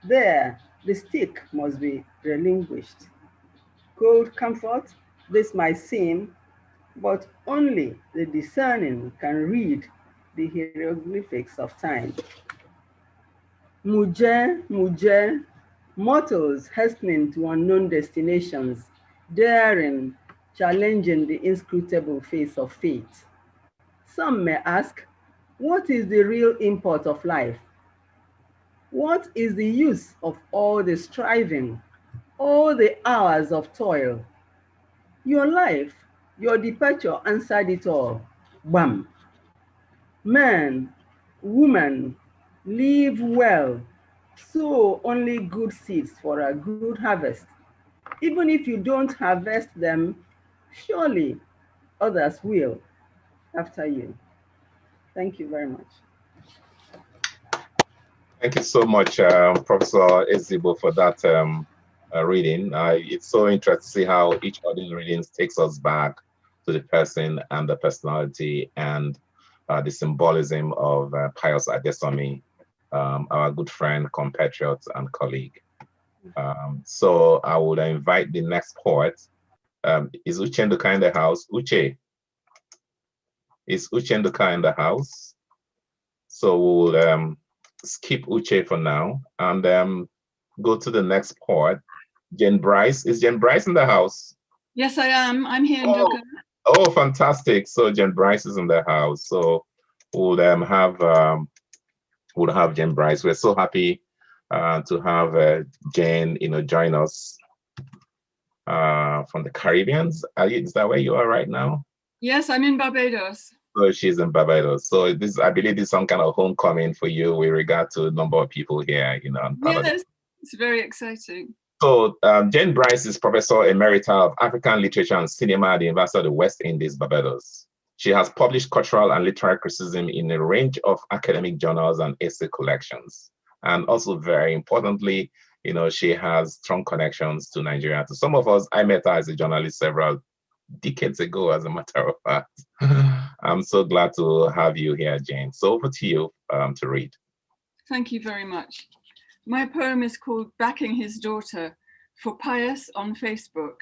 there the stick must be relinquished. Cold comfort, this might seem, but only the discerning can read the hieroglyphics of time. Muje, muje, mortals hastening to unknown destinations, daring, challenging the inscrutable face of fate. Some may ask, what is the real import of life? What is the use of all the striving? all the hours of toil. Your life, your departure answered it all. Bam. Man, woman, live well, sow only good seeds for a good harvest. Even if you don't harvest them, surely others will after you. Thank you very much. Thank you so much, Professor Ezigbo, for that reading. It's so interesting to see how each of these readings takes us back to the person and the personality and the symbolism of Pius Adesanmi, our good friend, compatriot, and colleague. So I would invite the next poet. Is Uche Nduka in the house? Uche? Is Uche Nduka in the house? So we'll skip Uche for now and go to the next poet. Jen Bryce. Is Jen Bryce in the house? Yes, I am. I'm here, Nduka. Oh, fantastic. So Jen Bryce is in the house. So we'll have Jen Bryce. We're so happy to have Jen, join us from the Caribbean. Is that where you are right now? Yes, I'm in Barbados. So she's in Barbados. So I believe this is some kind of homecoming for you with regard to a number of people here, Yes, it's very exciting. So Jane Bryce is Professor Emerita of African Literature and Cinema at the University of the West Indies, Barbados. She has published cultural and literary criticism in a range of academic journals and essay collections. And also very importantly, she has strong connections to Nigeria. To some of us, I met her as a journalist several decades ago, as a matter of fact. I'm so glad to have you here, Jane. So over to you to read. Thank you very much. My poem is called Backing His Daughter for Pius on Facebook.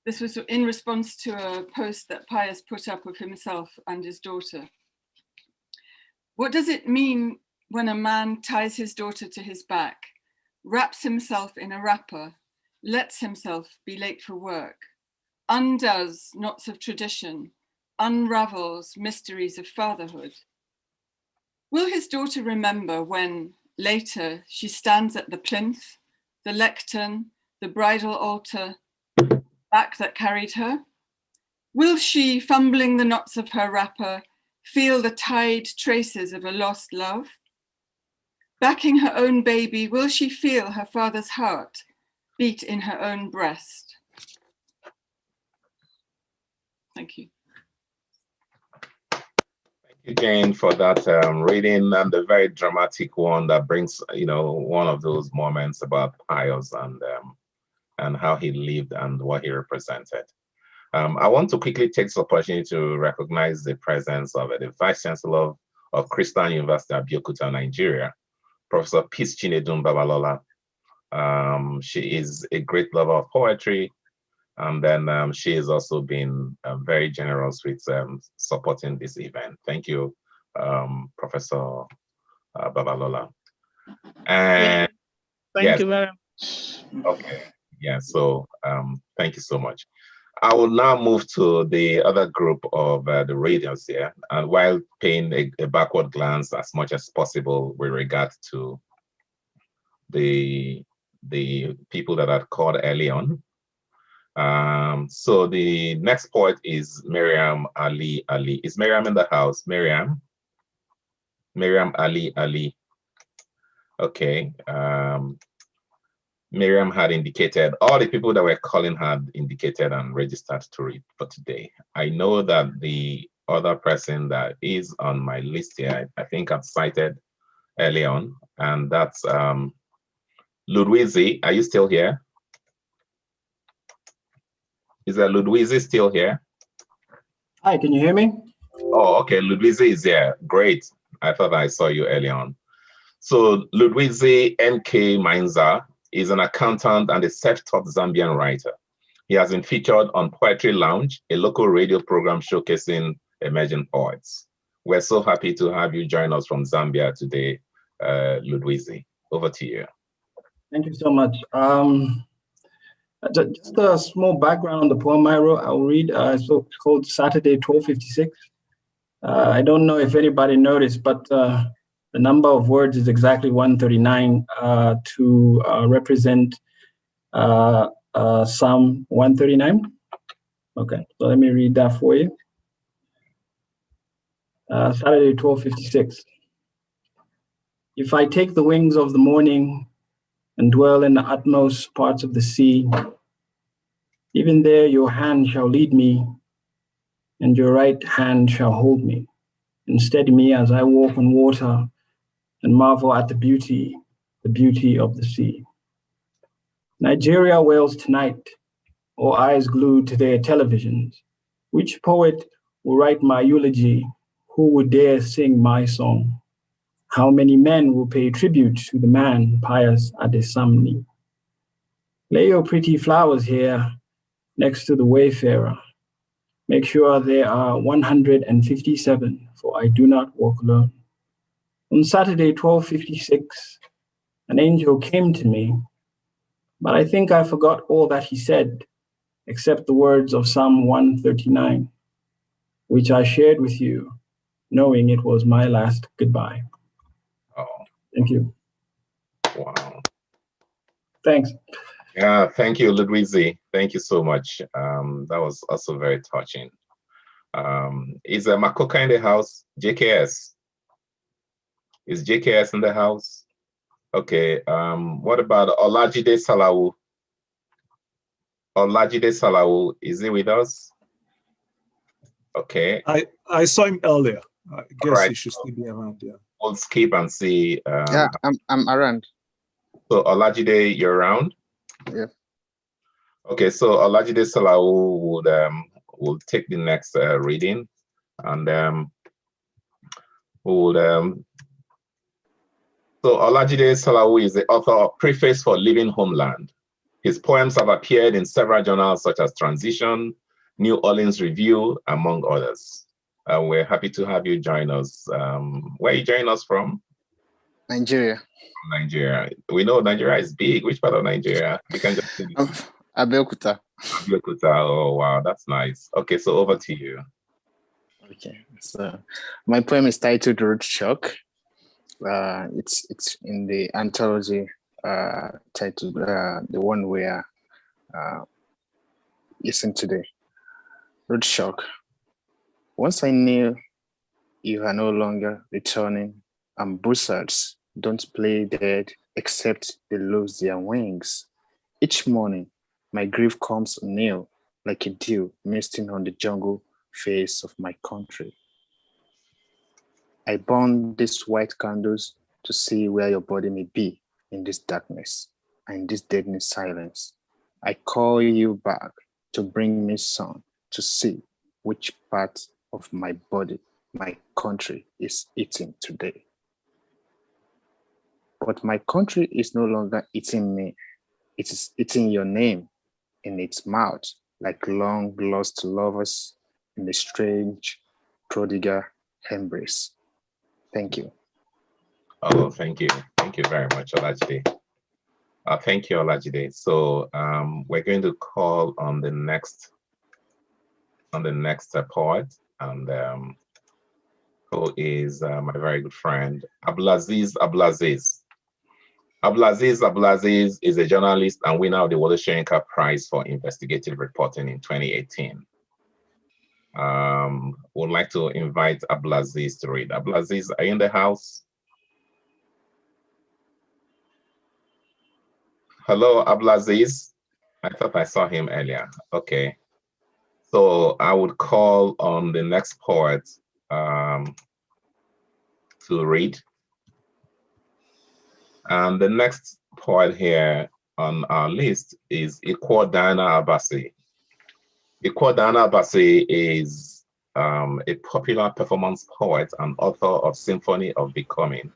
This was in response to a post that Pius put up of himself and his daughter. What does it mean when a man ties his daughter to his back, wraps himself in a wrapper, lets himself be late for work, undoes knots of tradition, unravels mysteries of fatherhood? Will his daughter remember when, later, she stands at the plinth, the lectern, the bridal altar, back that carried her? Will she, fumbling the knots of her wrapper, feel the tied traces of a lost love? Backing her own baby, will she feel her father's heart beat in her own breast? Thank you. Thank you, Jane, for that reading and the very dramatic one that brings, one of those moments about Pius and how he lived and what he represented. I want to quickly take this opportunity to recognize the presence of the Vice Chancellor of Chrisland University, Abeokuta, Nigeria, Professor Peace Chinedum Babalola. She is a great lover of poetry, and then she has also been very generous with supporting this event. Thank you, Professor Babalola. And thank you very much. Okay, yeah, so thank you so much. I will now move to the other group of the readers here, and while paying a backward glance as much as possible with regard to the people that are called early on. So the next poet is Miriam Ali Ali. Is Miriam in the house? Miriam Ali Ali. Okay. Miriam had indicated, all the people that were calling had indicated and registered to read for today. I know that the other person that is on my list here, I think I've cited early on, and that's Ludwisi. Are you still here? Is that Ludwisi still here? Hi, can you hear me? Oh, okay, Ludwisi is here. Great. I thought I saw you early on. So Ludwisi MK Mainza is an accountant and a self-taught Zambian writer. He has been featured on Poetry Lounge, a local radio program showcasing emerging poets. We're so happy to have you join us from Zambia today, Ludwisi. Over to you. Thank you so much. Just a small background on the poem I wrote. I'll read. So it's called Saturday 1256. I don't know if anybody noticed, but the number of words is exactly 139 to represent Psalm 139. Okay, so let me read that for you. Saturday, 12:56. If I take the wings of the morning and dwell in the utmost parts of the sea, even there your hand shall lead me, and your right hand shall hold me, and steady me as I walk on water and marvel at the beauty of the sea. Nigeria wails tonight, all eyes glued to their televisions. Which poet will write my eulogy? Who would dare sing my song? How many men will pay tribute to the man, Pius Adesanmi? Lay your pretty flowers here next to the Wayfarer. Make sure there are 157, for I do not walk alone. On Saturday, 12:56, an angel came to me, but I think I forgot all that he said, except the words of Psalm 139, which I shared with you, knowing it was my last goodbye. Oh. Thank you. Wow. Thanks. Yeah, thank you, Ludwig. Thank you so much. That was also very touching. Is Makoka in the house? JKS? Is JKS in the house? Okay. What about Olajide Salawu? Olajide Salawu, is he with us? Okay. I saw him earlier. I guess Right. he should still be around. Yeah. We'll skip and see. Yeah, I'm around. So Olajide, you're around? Yeah. Okay, so Olajide Salawu will take the next reading, and so Olajide Salawu is the author of Preface for Living Homeland. His poems have appeared in several journals such as Transition, New Orleans Review, among others. We're happy to have you join us. Where are you joining us from? Nigeria. Nigeria. We know Nigeria is big. Which part of Nigeria? We can just Abeokuta. Abeokuta. Oh wow, that's nice. Okay, so over to you. Okay, so my poem is titled Road Shock. It's in the anthology titled the one we are listening today. Road Shock. Once I knew you are no longer returning, and buzzards don't play dead except they lose their wings. Each morning, my grief comes anew like a dew misting on the jungle face of my country. I burn these white candles to see where your body may be in this darkness and this deadening silence. I call you back to bring me sun to see which part of my body my country is eating today. But my country is no longer eating me. It is eating your name in its mouth like long lost lovers in a strange prodigal embrace. Thank you. Oh, thank you. Thank you very much, Olajide. Thank you, Olajide. So we're going to call on the next poet, and who is my very good friend, Abdulaziz Abdulaziz. Abdulaziz Abdulaziz is a journalist and winner of the Wole Soyinka Prize for Investigative Reporting in 2018. Would like to invite Abdulaziz to read. Abdulaziz, are you in the house? Hello, Abdulaziz. I thought I saw him earlier. Okay. So I would call on the next poet to read. And the next poet here on our list is Ikwo Diana Abasi. Ikwo Diana Abasi is a popular performance poet and author of Symphony of Becoming,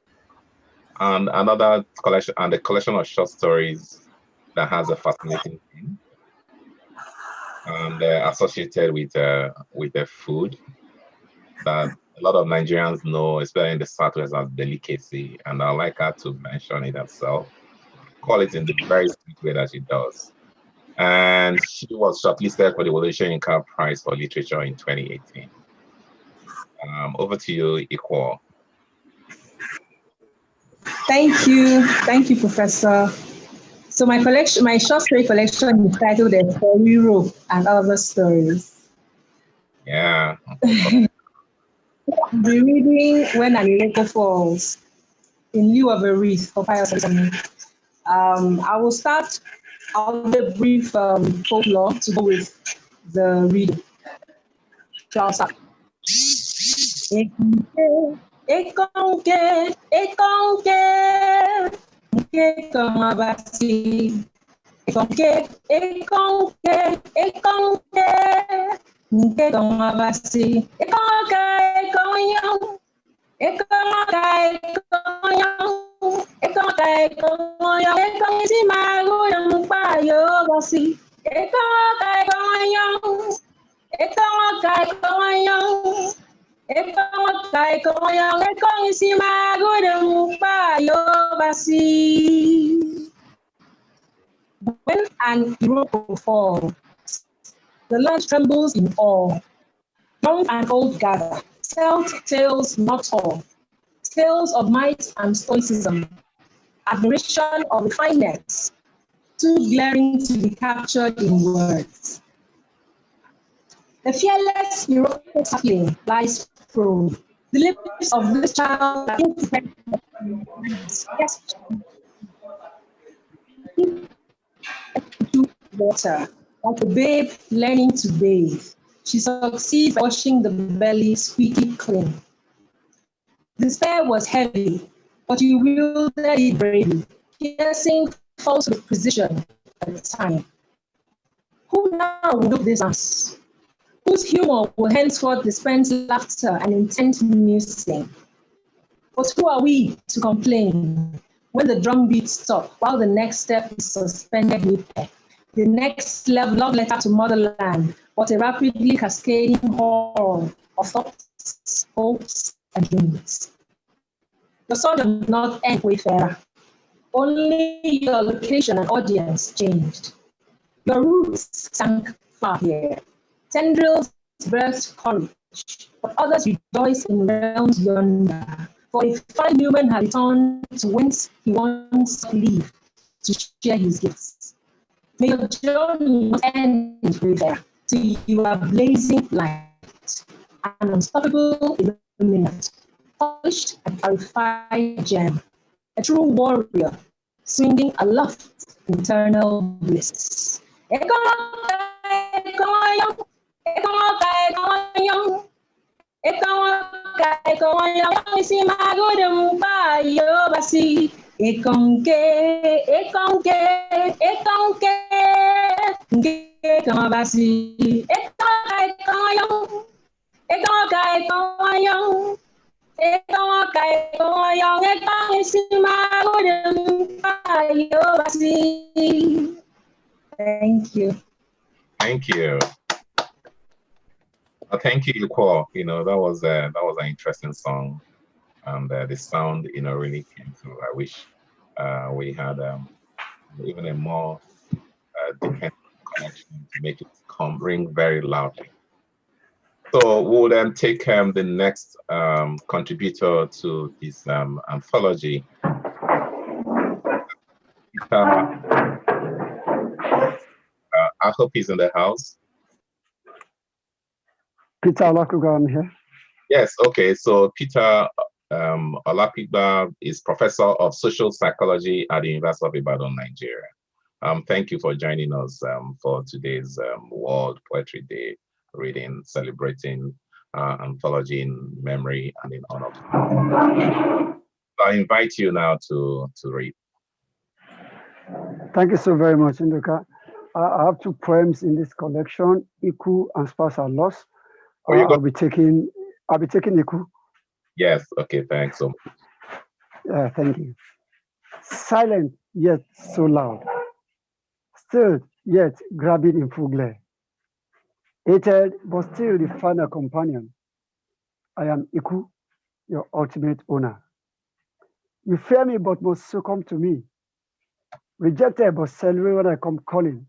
and another collection, and a collection of short stories that has a fascinating theme and associated with the food that a lot of Nigerians know, especially in the Southwest, as delicacy. And I'd like her to mention it herself, call it in the very sweet way that she does. And she was shortlisted for the Wole Soyinka Prize for Literature in 2018. Over to you, Ikwo. Thank you, Professor. So my collection, my short story collection is titled "The Fairy Rope and Other Stories." Yeah. I'll be reading When an Iroko Falls in lieu of a wreath for Pius Adesanmi. I will start out with a brief folklore to go with the reading. So I'll start. Ekonke, kamabasi. Ekonke, kamabasi. When an Iroko falls, the land trembles in awe. Young and old gather, tell tales not all, tales of might and stoicism, admiration of refinement, too glaring to be captured in words. The fearless Iroko sapling lies prone. The lips of this child are water, like a babe learning to bathe. She succeeds by washing the belly squeaky clean. Despair was heavy, but you wielded it bravely, piercing false with precision at the time. Who now will look this us? Whose humor will henceforth dispense laughter and intent musing? But who are we to complain when the drum beats stop while the next step is suspended mid-air? The next love letter to motherland, but a rapidly cascading horn of thoughts, hopes, and dreams. Your song does not end, Wayfarer. Only your location and audience changed. Your roots sank far here. Tendrils birthed courage, but others rejoice in realms yonder. For a fine human has returned to whence he once lived to share his gifts. May your journey not end there till you are blazing light, an unstoppable illuminant, polished and clarified gem, a true warrior, swinging aloft in eternal bliss. Thank you. Thank you. Thank you, Ikwo. You know, that was an interesting song, and the sound, you know, really came through. I wish we had even a more dependent connection to make it ring very loudly. So we'll then take the next contributor to this anthology. I hope he's in the house. Peter Olakuga, I'm here. Yes, okay. So Peter Olakuga is Professor of Social Psychology at the University of Ibadan, Nigeria. Thank you for joining us for today's World Poetry Day reading, celebrating anthology in memory and in honor. I invite you now to read. Thank you so very much, Nduka. I have two poems in this collection, Iku and Spouse Are Lost. I'll be taking Iku. Yes, okay, thanks so much. Thank you. Silent yet so loud. Still yet grabbing in full glare. Hated but still the final companion. I am Iku, your ultimate owner. You fear me but must succumb to me. Rejected but celebrate when I come calling.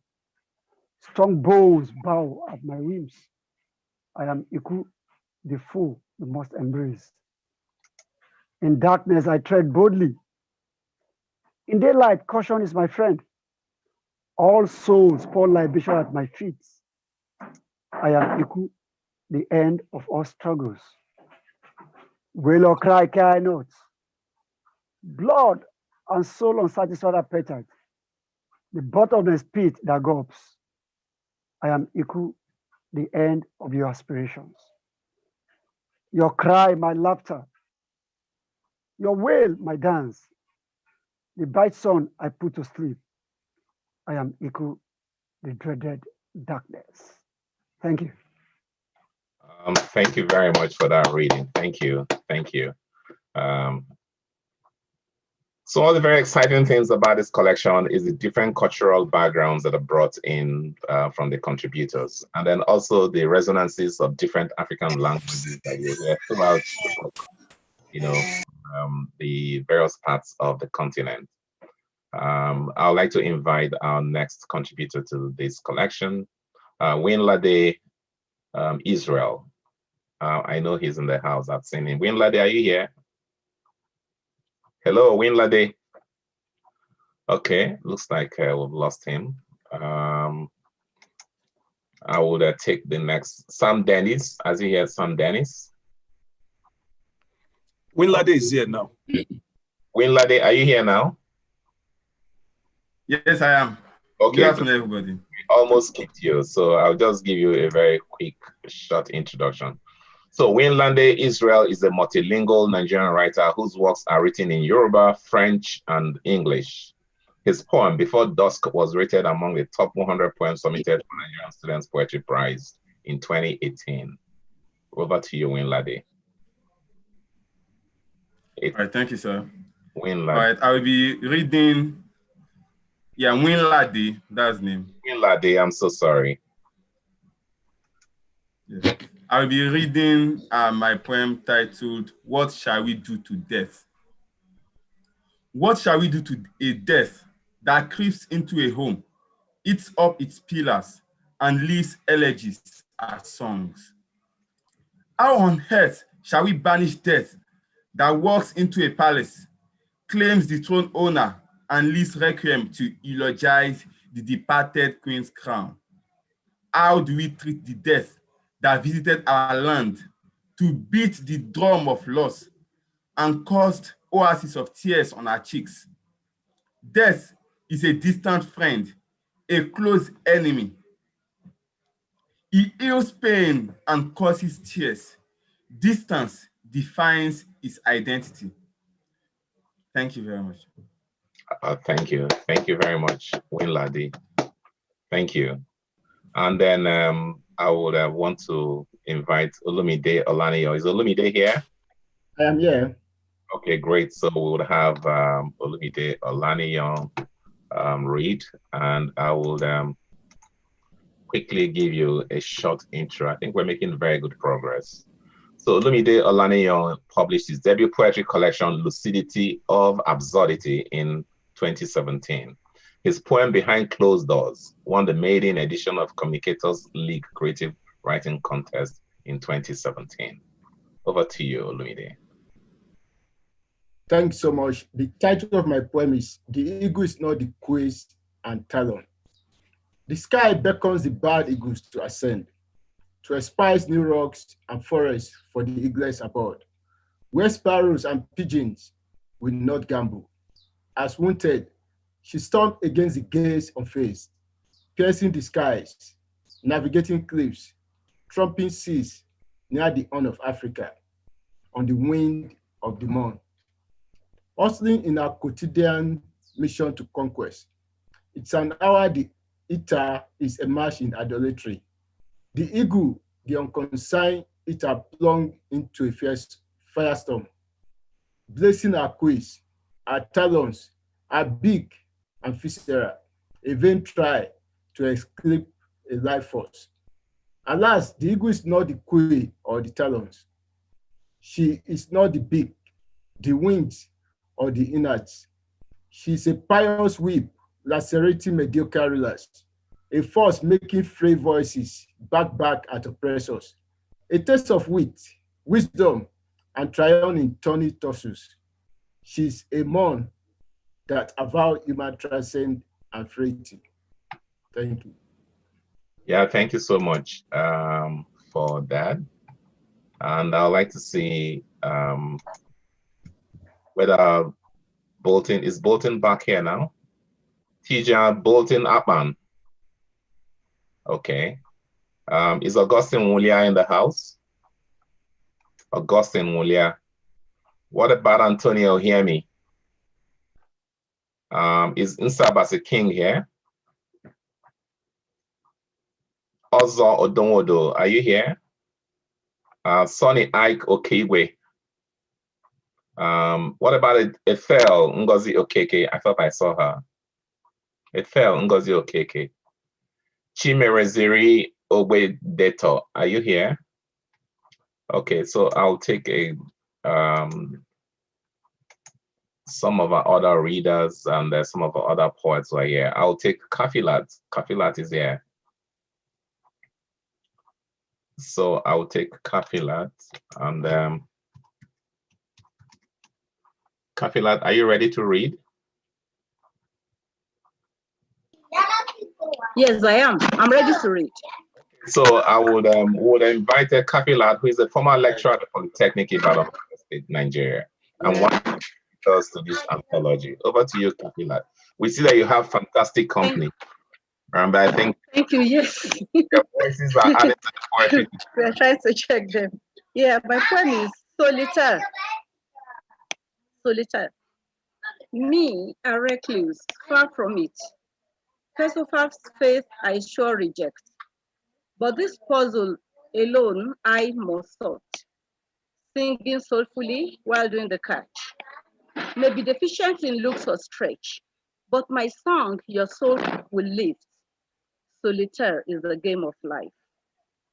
Strong bows bow at my whims. I am Iku, the fool you must embrace. In darkness I tread boldly. In daylight, caution is my friend. All souls pour libation at my feet. I am Iku, the end of all struggles. Wail or cry, care not. Blood and soul unsatisfied appetite. The bottomless pit that gulps. I am Iku, the end of your aspirations. Your cry, my laughter. Your wail, my dance. The bright sun I put to sleep. I am Iku, the dreaded darkness. Thank you. Thank you very much for that reading. Thank you. Thank you. So one of the very exciting things about this collection is the different cultural backgrounds that are brought in from the contributors, and then also the resonances of different African languages that you hear throughout, the various parts of the continent. I would like to invite our next contributor to this collection, Winlade Israel. I know he's in the house. I've seen him. Winlade, are you here? Hello, Winlade. Okay, looks like we've lost him. I would take the next, Sam Dennis. As you hear, Sam Dennis. Winlade is here now. Winlade, are you here now? Yes, I am. Okay. Good afternoon, everybody. We almost skipped you, so I'll just give you a very quick, short introduction. So Winlade Israel is a multilingual Nigerian writer whose works are written in Yoruba, French, and English. His poem, Before Dusk, was rated among the top 100 poems submitted for Nigerian Students' Poetry Prize in 2018. Over to you, Winlade. All right, thank you, sir. Winlade. All right, I will be reading, Winlade, that's his name. Winlade, I'm so sorry. Yes. I will be reading my poem titled, What Shall We Do to Death? What shall we do to a death that creeps into a home, eats up its pillars, and leaves elegies as songs? How on earth shall we banish death that walks into a palace, claims the throne owner, and leaves requiem to eulogize the departed queen's crown? How do we treat the death that visited our land to beat the drum of loss and caused oases of tears on our cheeks? Death is a distant friend, a close enemy. He heals pain and causes tears. Distance defines his identity. Thank you very much. Thank you. Thank you very much, Winlade. Thank you. And then I would want to invite Olumide Olaniyan. Is Olumide here? I am here. Okay, great. So we would have Olumide Olaniyan read, and I will quickly give you a short intro. I think we're making very good progress. So Olumide Olaniyan published his debut poetry collection, Lucidity of Absurdity, in 2017. His poem, Behind Closed Doors, won the maiden edition of Communicators League Creative Writing Contest in 2017. Over to you, Olumide. Thanks so much. The title of my poem is The Eagle is Not the Quiz and Talon. The sky beckons the bald eagles to ascend, to espouse new rocks and forests for the eaglets aboard, where sparrows and pigeons will not gamble. As wounded, she stormed against the gaze unfazed, piercing the skies, navigating cliffs, trumping seas near the Horn of Africa, on the wind of the morn. Hustling in our quotidian mission to conquest, it's an hour the eater is immersed in idolatry. The eagle, the unconsigned eater, plunged into a fierce firestorm, blazing our quiz, our talons, are big and visceral, a vain try to escape a life force. Alas, the eagle is not the quill or the talons. She is not the beak, the wings, or the innards. She is a pious whip, lacerating mediocre rulers, a force making free voices back at oppressors, a taste of wit, wisdom, and triumph in tawny torsos. She's a mon that avow human transcend and frailty. Thank you. Yeah, thank you so much for that. And I'd like to see whether Bolton, is Bolton back here now? Tija Bolton Upman. Okay. Is Augustine Wulia in the house? Augustine Wulia. What about Antonio Hiemi? Is Nsabasi King here? Ozo Odonwodo, are you here? Sonny Ike Okigwe. What about Ethel Ngozi Okeke? I thought I saw her. Ethel Ngozi Okeke. Chimereziri Ogbedeto, are you here? Okay, so I'll take a some of our other readers and there's some of our other poets who are here. I'll take Kafilat. Kafilat is here. So I'll take Kafilat and Kafilat, are you ready to read? Yes, I am. I'm ready to read. So I would invite Kafilat, who is a former lecturer at the Polytechnic in Ibadan State, Nigeria, and one of us to this anthology. Over to you, Kafilat. We see that you have fantastic company. But I think thank you. Yes. Your voices are added to the poetry. We are trying to check them. Yeah, my poem is Solitaire. Solitaire. Me, a recluse, far from it. Persephon's faith I sure reject. But this puzzle alone I must sort. Singing soulfully while doing the catch. May be deficient in looks or stretch, but my song your soul will lift. Solitaire is the game of life.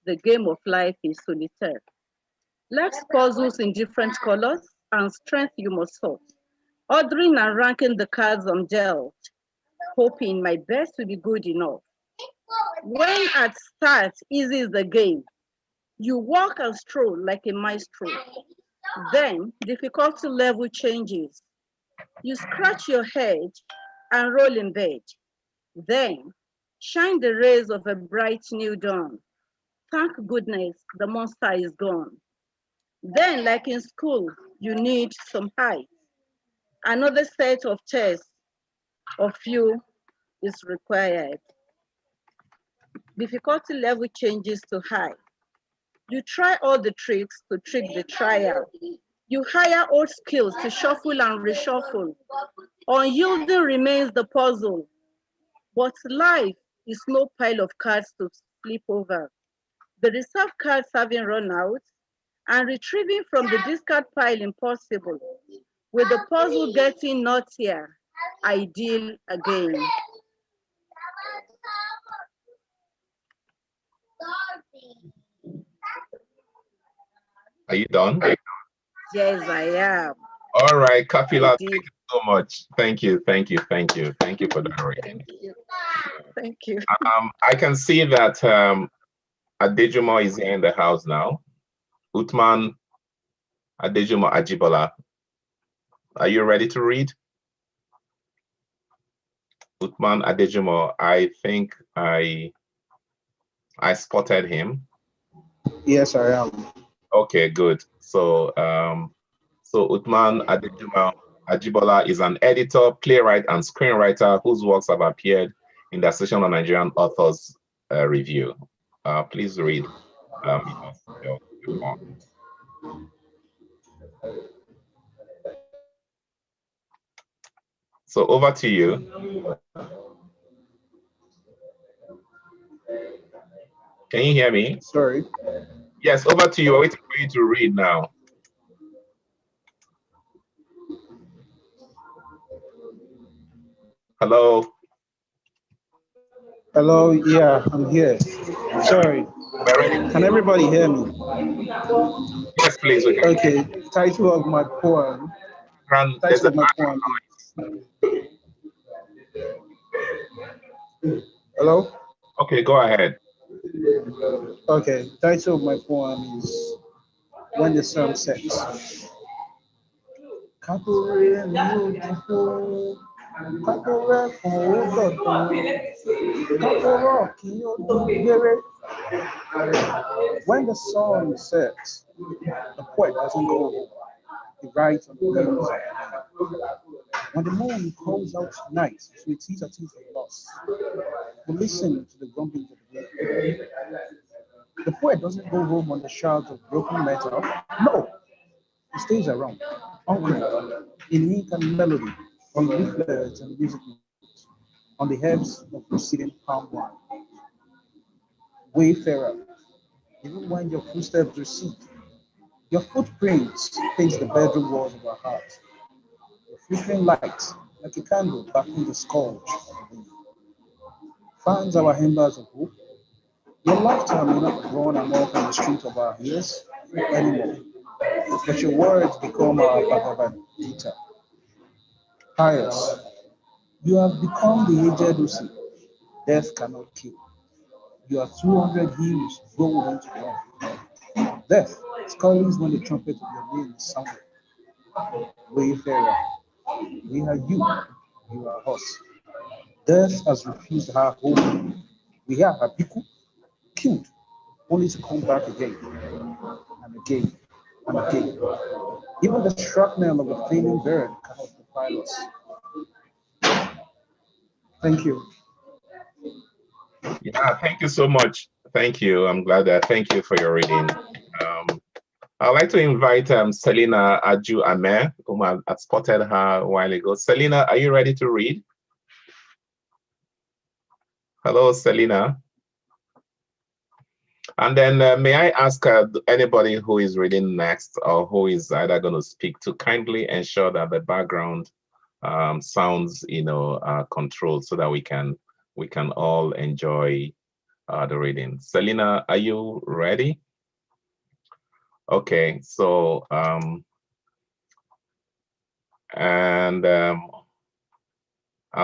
The game of life is solitaire. Life's puzzles in different colors and strength you must sort. Ordering and ranking the cards I'm dealt, hoping my best will be good enough. When at start easy is the game, you walk and stroll like a maestro. Then difficulty level changes. You scratch your head and roll in bed. Then shine the rays of a bright new dawn. Thank goodness the monster is gone. Then, like in school, you need some height. Another set of tests of you is required. Difficulty level changes to high. You try all the tricks to trick the trial. You hire old skills to shuffle and reshuffle. Unyielding remains the puzzle. But life is no pile of cards to flip over. The reserve cards having run out and retrieving from the discard pile impossible. With the puzzle getting naughtier, I deal again. Are you done? Yes, I am. All right, Kapila, thank you so much. Thank you for the reading. Thank you. I can see that Adejumo is here in the house now. Uthman Adejumo Ajibola, are you ready to read? Uthman Adejumo, I think I spotted him. Yes, I am. Okay, good. So Uthman Adejumo Ajibola is an editor, playwright, and screenwriter whose works have appeared in the Association of Nigerian Authors Review. Please read your poem. So over to you. Can you hear me? Sorry. Yes, over to you. I'm waiting for you to read now. Hello. Hello, yeah, I'm here. Sorry. Can everybody hear me? Yes, please. Okay, title of my poem. Title of my poem. Hello? Okay, go ahead. Okay, title of my poem is When the Sun Sets. When the sun sets, the poet doesn't go home. He writes on the wings. When the moon calls out night to its teeth of loss, we listen to the rumblings of the wind. The poet doesn't go home on the shards of broken metal. No, he stays around, anchored in ink and melody, on leaflets and music notes, on the herbs of preceding palm wine. Wayfarer, even when your footsteps recede, your footprints paint the bedroom walls of our hearts. Your flickering light, like a candle backing the scourge of the wind, fans our embers of hope. Your laughter may not run amok on the street of our ears anymore, but your words become our Bhagavad Gita. Pius, you have become the aged who say, death cannot kill. You are 200 hills rolled into one. Death skulls when the trumpet of your name is sounded. Wayfarer, we are you, you are us. Death has refused our hope. We are Abeokuta, killed, only to come back again, and again, and again. Even the shrapnel of a flaming bird cannot defile us. Thank you. Yeah, thank you so much. Thank you. I'm glad that. Thank you for your reading. I'd like to invite Selina Aju-Amer, whom I had spotted her a while ago. Selina, are you ready to read? Hello, Selina. And then may I ask anybody who is reading next or who is either going to speak to kindly ensure that the background sounds, controlled so that we can all enjoy the reading. Selina, are you ready? Okay, so I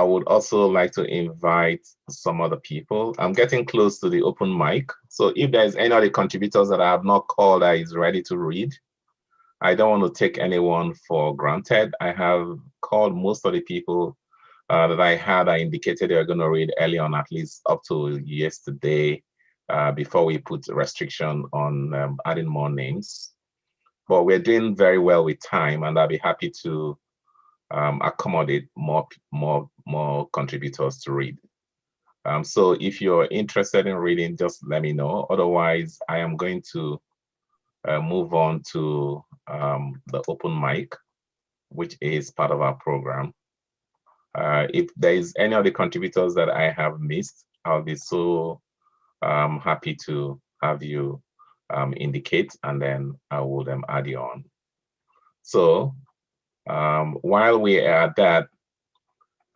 would also like to invite some other people. I'm getting close to the open mic. So if there's any other contributors that I have not called that is ready to read, I don't want to take anyone for granted. I have called most of the people that I had. I indicated they were going to read early on, at least up to yesterday, before we put a restriction on adding more names. But we're doing very well with time, and I'll be happy to accommodate more contributors to read. So if you're interested in reading, just let me know. Otherwise, I am going to move on to the open mic, which is part of our program. If there is any of the contributors that I have missed, I'll be so happy to have you indicate, and then I will add you on. So while we are at that,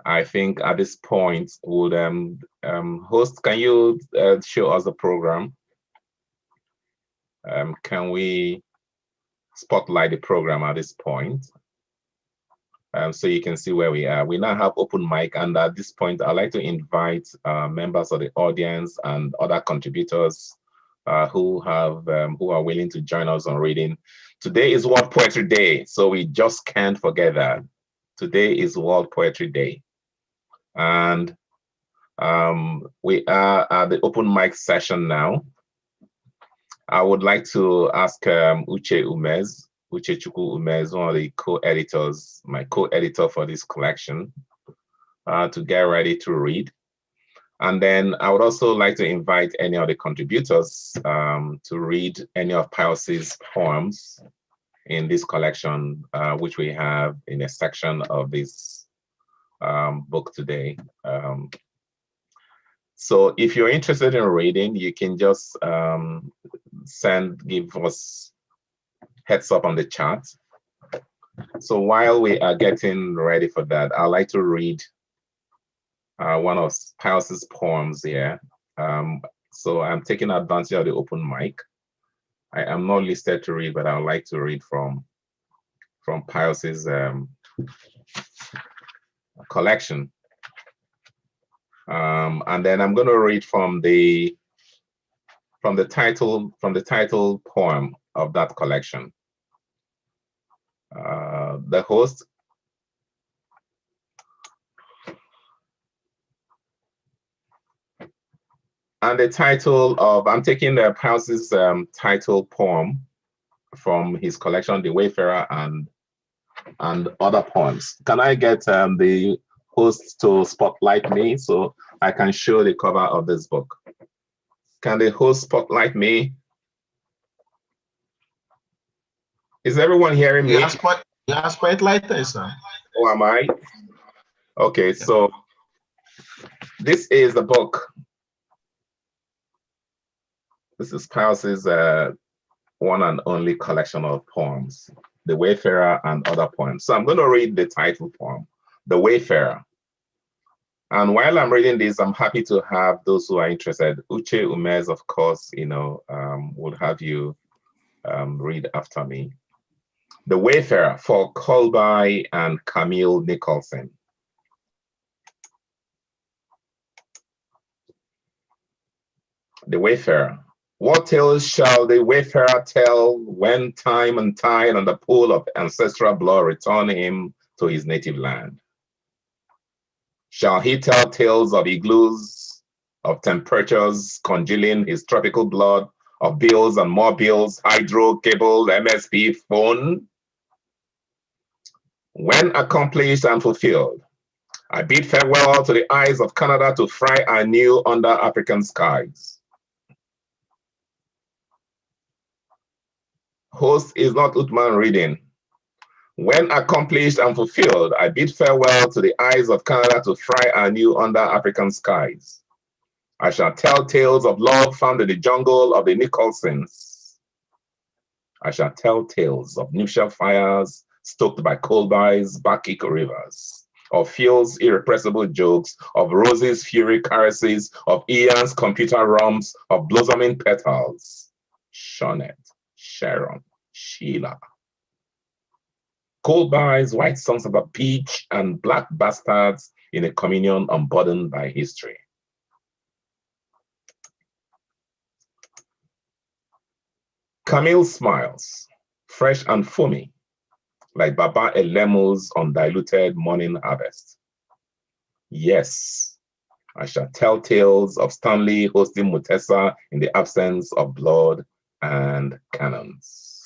I think at this point, would host, can you show us the program? Can we spotlight the program at this point? So you can see where we are. We now have open mic, and at this point, I'd like to invite members of the audience and other contributors who are willing to join us on reading. Today is World Poetry Day, so we just can't forget that. Today is World Poetry Day. And we are at the open mic session now. I would like to ask Uchechukwu Umez, one of the co-editors, my co-editor for this collection, to get ready to read. And then I would also like to invite any of the contributors to read any of Pius's poems in this collection, which we have in a section of this book today. So if you're interested in reading, you can just give us heads up on the chat. So while we are getting ready for that, I'd like to read one of Pius's poems here. So I'm taking advantage of the open mic. I am not listed to read, but I would like to read from Pius's collection. And then I'm going to read from the title poem of that collection. The host, And the title of, I'm taking the Pius's title poem from his collection, The Wayfarer and Other Poems. Can I get the host to spotlight me so I can show the cover of this book? Can the host spotlight me? Is everyone hearing me? You are spotlighted, sir. Oh, am I? Okay, so this is the book. This is Pius's one and only collection of poems, The Wayfarer and Other Poems. So I'm going to read the title poem, The Wayfarer. And while I'm reading this, I'm happy to have those who are interested. Uche Umez, of course, will have you read after me. The Wayfarer for Colby and Camille Nicholson. The Wayfarer. What tales shall the wayfarer tell when time and tide and the pool of ancestral blood return him to his native land? Shall he tell tales of igloos, of temperatures congealing his tropical blood, of bills and more bills, hydro, cable, MSP, phone? When accomplished and fulfilled, I bid farewell to the eyes of Canada to fry anew under African skies. Host is not Uthman reading. When accomplished and fulfilled, I bid farewell to the eyes of Canada to fry anew under African skies. I shall tell tales of love found in the jungle of the Nicholsons. I shall tell tales of nuptial fires stoked by Colby's Bacchic rivers, of Phil's irrepressible jokes, of Rose's fury caresses, of Ian's computer rumps, of blossoming petals. Shonette, Sharon, Sheila. Colby's white sons of a peach and black bastards in a communion unburdened by history. Camille smiles, fresh and foamy, like Baba Elemu's undiluted morning harvest. Yes, I shall tell tales of Stanley hosting Mutesa in the absence of blood and cannons.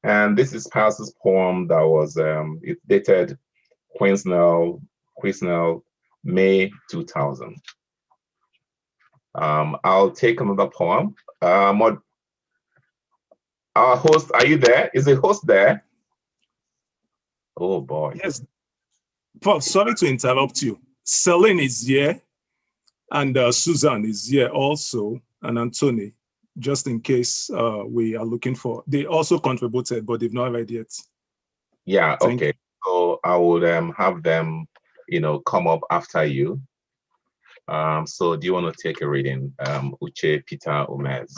And this is Pius's poem that was it's dated Queensnell, May 2000. I'll take another poem. Our host, are you there? Is the host there? Oh boy. Yes. Prof, sorry to interrupt you. Celine is here, and Susan is here also, and Anthony, just in case we are looking for. They also contributed, but they've not read yet. Yeah, okay. So I would have them, come up after you. So do you want to take a reading? Uche Peter Umez.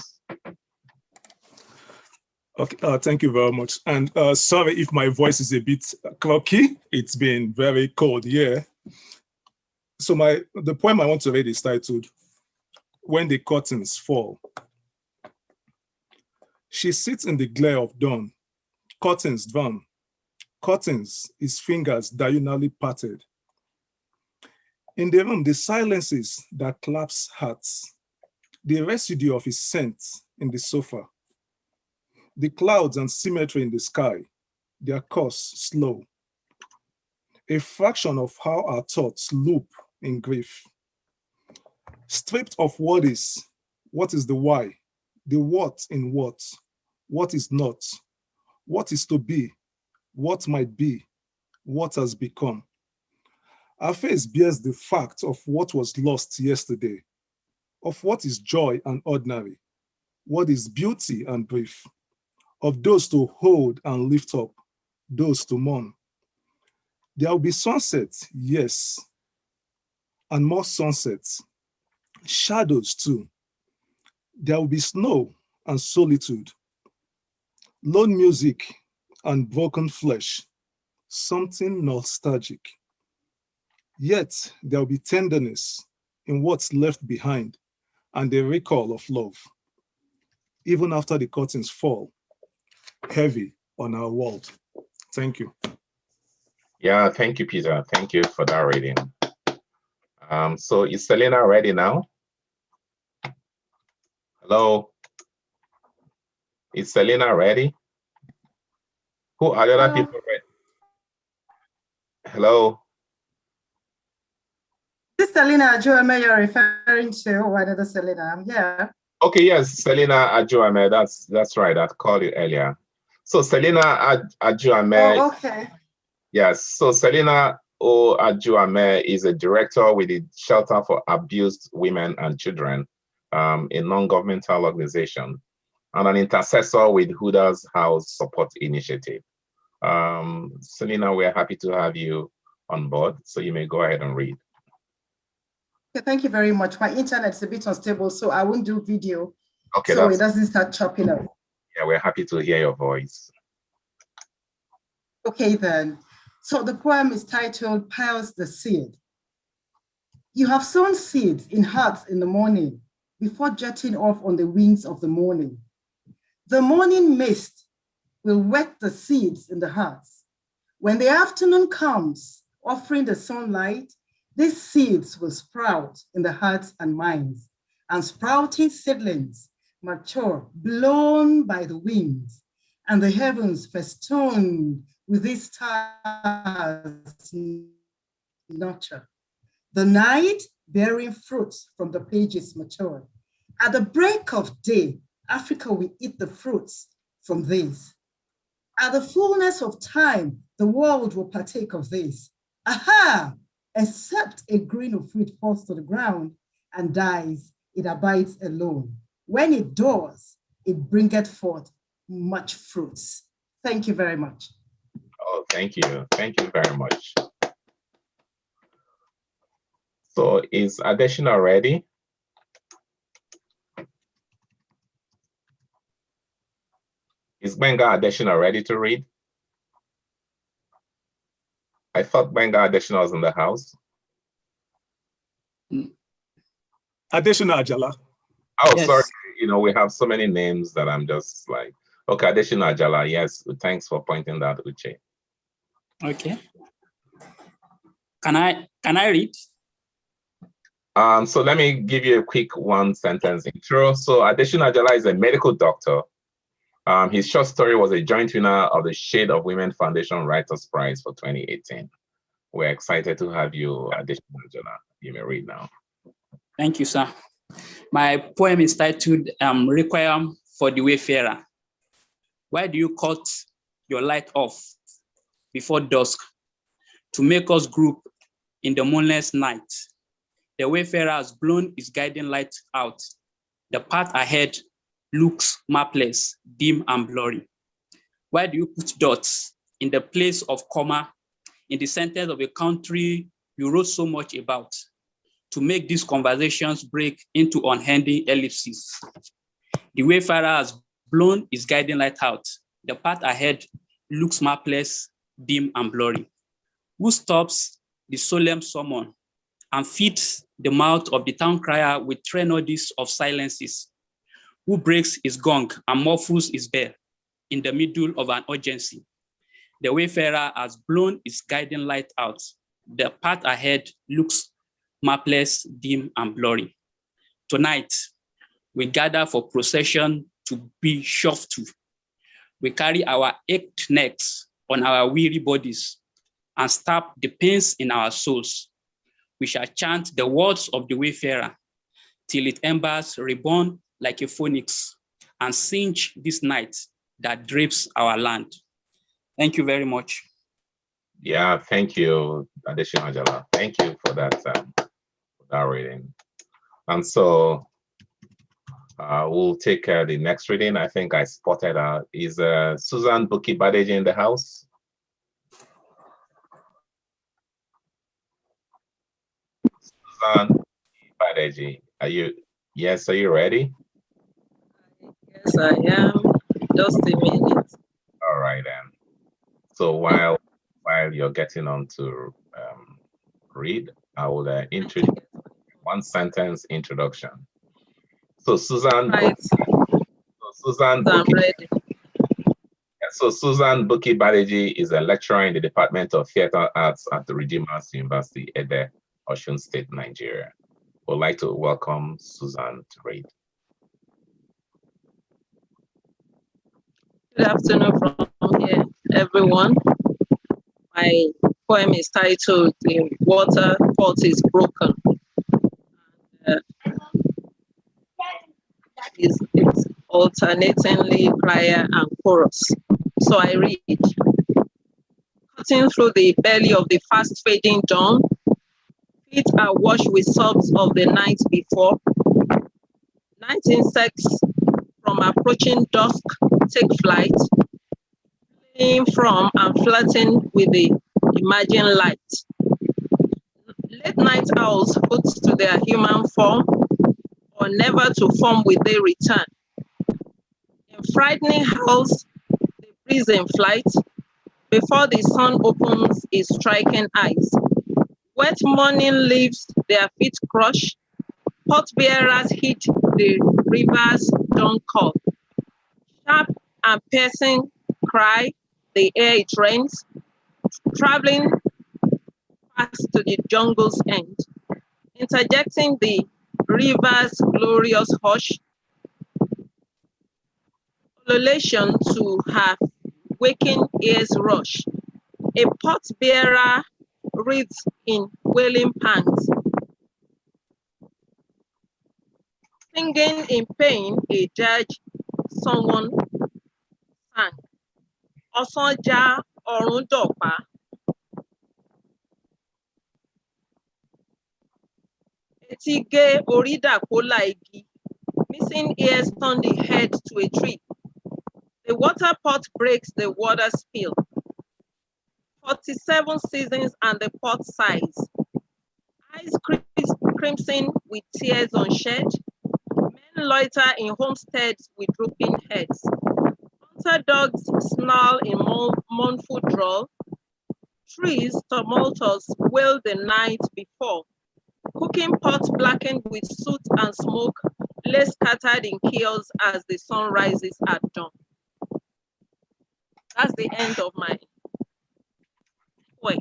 Okay, thank you very much. And sorry if my voice is a bit croaky. It's been very cold here. So the poem I want to read is titled, When the Curtains Fall. She sits in the glare of dawn, curtains drawn, curtains, his fingers diagonally parted. In the room, the silences that claps hearts, the residue of his scent in the sofa, the clouds and symmetry in the sky, their course slow. A fraction of how our thoughts loop in grief. Stripped of what is the why, the what in what is not, what is to be, what might be, what has become. Our face bears the fact of what was lost yesterday, of what is joy and ordinary, what is beauty and brief, of those to hold and lift up, those to mourn. There will be sunsets, yes, and more sunsets, shadows too. There will be snow and solitude, lone music and broken flesh, something nostalgic. Yet there will be tenderness in what's left behind and the recall of love, even after the curtains fall, heavy on our world. Thank you. Yeah, thank you, Peter. Thank you for that reading. So is Selena ready now? Hello? Is Selena ready? Who are the other people ready? Hello? This is Selena Ajuame you're referring to, or another Selena? I'm here. Okay, yes, Selena Ajuame, that's right, I called you earlier. So Selena Ajuame. Oh, okay. Yes, so Selena Ajuame is a director with the Shelter for Abused Women and Children, a non-governmental organization, and an intercessor with Huda's House Support Initiative. Selena, we're happy to have you on board, so you may go ahead and read. Okay, thank you very much. My internet is a bit unstable, so I won't do video, okay, so it doesn't start chopping up. Yeah, we're happy to hear your voice. Okay, then. So the poem is titled Pius the Seed. You have sown seeds in hearts in the morning before jetting off on the wings of the morning. The morning mist will wet the seeds in the hearts. When the afternoon comes, offering the sunlight, these seeds will sprout in the hearts and minds, and sprouting seedlings mature, blown by the winds, and the heavens festooned with these stars nurture. The night bearing fruits from the pages mature. At the break of day, Africa will eat the fruits from these. At the fullness of time, the world will partake of this. Aha! Except a grain of wheat falls to the ground and dies, it abides alone. When it does, it bringeth forth much fruits. Thank you very much. Oh, thank you. Thank you very much. So is Adesina ready? Is Benga Adesina ready to read? I thought Benga Adesina was in the house. Adesina Ajala. Oh, yes. Sorry. You know, we have so many names that I'm just like, okay, Adesina Ajala. Yes, thanks for pointing that out, Uche. Okay. Can I read? So let me give you a quick one-sentence intro. So Adesina Ajala is a medical doctor. His short story was a joint winner of the Shade of Women Foundation Writers Prize for 2018. We're excited to have you, Adesina Ajala. You may read now. Thank you, sir. My poem is titled Requiem for the Wayfarer. Why do you cut your light off before dusk to make us group in the moonless night? The wayfarer has blown his guiding light out. The path ahead looks mapless, dim and blurry. Why do you put dots in the place of comma in the sentence of a country you wrote so much about to make these conversations break into unending ellipses? The wayfarer has blown his guiding light out. The path ahead looks mapless, dim and blurry. Who stops the solemn summon and feeds the mouth of the town crier with threnodies of silences? Who breaks his gong and muffles his bell in the middle of an urgency? The wayfarer has blown his guiding light out. The path ahead looks mapless, dim and blurry. Tonight, we gather for procession to be shoved to. We carry our ached necks on our weary bodies and stab the pains in our souls. We shall chant the words of the wayfarer till its embers reborn like a phoenix and singe this night that drapes our land. Thank you very much. Yeah, thank you, Adesina Ajala. Thank you for that reading. And so we'll take the next reading. I think I spotted is Susan Buki Badeji in the house? Susan Badeji, are you ready? Yes, I am. Just a minute. All right then. So while you're getting on to read, I will introduce one sentence introduction. So Susan, Right. Susan Buki Badeji is a lecturer in the Department of Theatre Arts at the Redeemers University, Ede, Osun State, Nigeria. We'd like to welcome Susan to read. Good afternoon from here, everyone. My poem is titled "The Water Pot is Broken." It's alternatingly choir and chorus. So I read. Cutting through the belly of the fast-fading dawn, feet are washed with sobs of the night before. Night insects from approaching dusk take flight, playing from and flirting with the imagined light. Late night owls put to their human form, or never to form will they return. In frightening howls, they breeze in flight, before the sun opens its striking eyes. Wet morning leaves their feet crush, pot bearers heed the river's dawn call. Sharp and piercing cry, the air it rains, traveling past to the jungle's end, interjecting the river's glorious hush, ululation to her waking ears rush. A pot bearer reads in wailing pangs, singing in pain a dirge someone sang. Osanja Orundopa. Etige Orida Kola Igi. Missing ears turn the head to a tree. The water pot breaks, the water spill. 47 seasons and the pot sighs. Eyes crimson with tears unshed. Men loiter in homesteads with drooping heads. Hunter dogs snarl in mournful drawl. Trees tumultuous wail the night before. Cooking pots blackened with soot and smoke lay scattered in chaos as the sun rises at dawn. That's the end of my poem.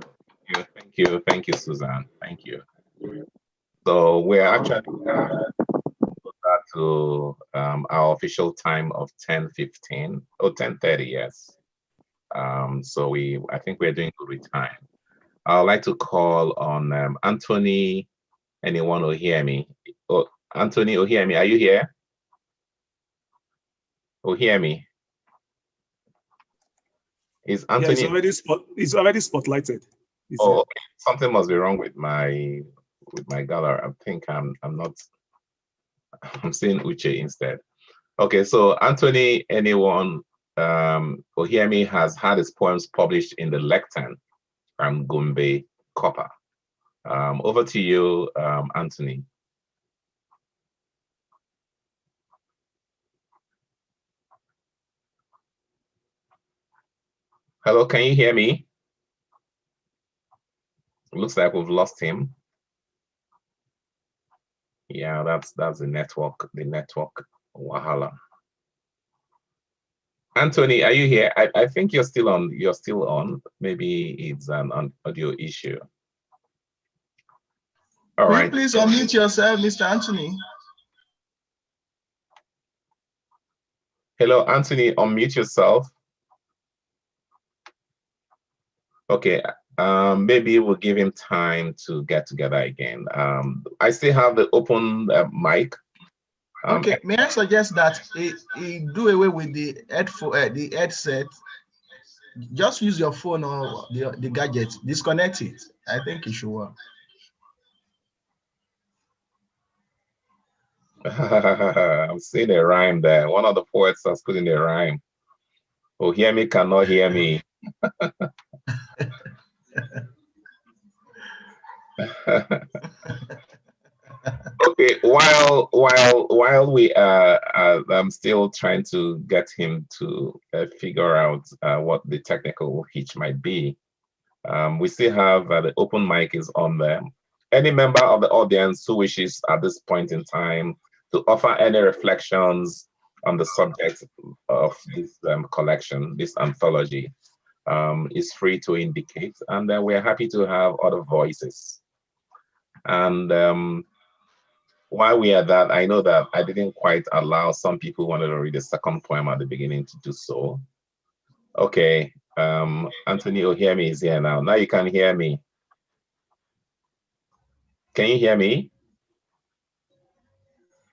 Thank you, Suzanne. Thank you. So we're actually to our official time of 10:15 or 10:30, yes. So I think we're doing good with time. I'd like to call on Anthony. Anyone who hear me? Oh, Anthony, who hear me? Are you here? Who hear me? Is Anthony? Yeah, it's already spotlighted. Oh, okay. Something must be wrong with my gallery. I think I'm not. I'm saying Uche instead. Okay, so Anthony, anyone who hear me has had his poems published in the Lectern and Gombe Copper. Over to you, Anthony. Hello, can you hear me? Looks like we've lost him. Yeah, that's the network wahala. Anthony, are you here? I think you're still on. You're still on. Maybe it's an audio issue. All right. Please unmute yourself, Mr. Anthony. Hello, Anthony, unmute yourself. Okay, maybe we'll give him time to get together again. I still have the open mic. Okay, may I suggest that he do away with the headset? Just use your phone or the gadget. Disconnect it. I think it should work. I'm seeing a rhyme there. One of the poets has put in a rhyme. Oh, hear me cannot hear me. Okay, while we I'm still trying to get him to figure out what the technical hitch might be. We still have the open mic is on there. Any member of the audience who wishes at this point in time to offer any reflections on the subject of this collection, this anthology, is free to indicate, and we're happy to have other voices. And while we are that, I know that I didn't quite allow some people who wanted to read the second poem at the beginning to do so. Okay, Anthony Ohiemi is here now. Now you can hear me. Can you hear me?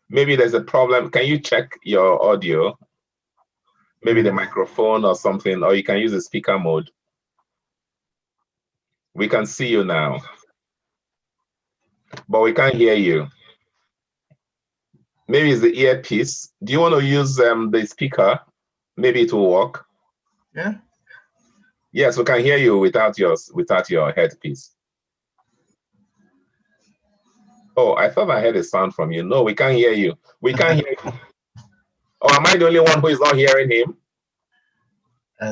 Maybe there's a problem. Can you check your audio? Maybe the microphone or something, or you can use the speaker mode. We can see you now, but we can't hear you. Maybe it's the earpiece. Do you want to use the speaker? Maybe it will work. Yeah. Yes, we can hear you without your headpiece. Oh, I thought I heard a sound from you. No, we can't hear you. We can't hear you. Oh, am I the only one who is not hearing him?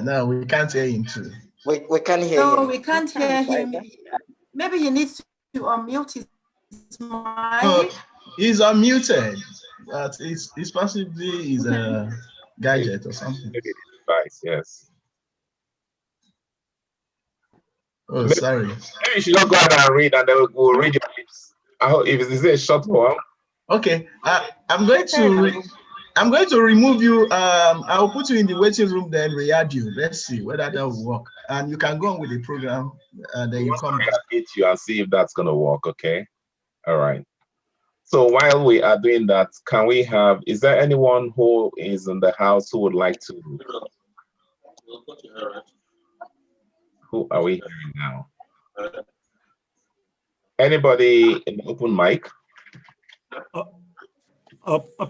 No, we can't hear him too. We can't hear him. No, we can't hear him. Maybe you need to unmute his mic. Oh, he's unmuted, but it's possibly his gadget or something. Maybe the device, yes. Oh, maybe, sorry. Maybe you should just go ahead and read, and then we'll read your lips. I hope if it's a short poem. Okay, I'm going to remove you. I will put you in the waiting room, then re-add you. Let's see whether that will work. And you can go on with the program. Then you come back. Hit you and see if that's gonna work. Okay. All right. So while we are doing that, can we have? Is there anyone who is in the house who would like to? Who are we hearing now? Anybody in the open mic?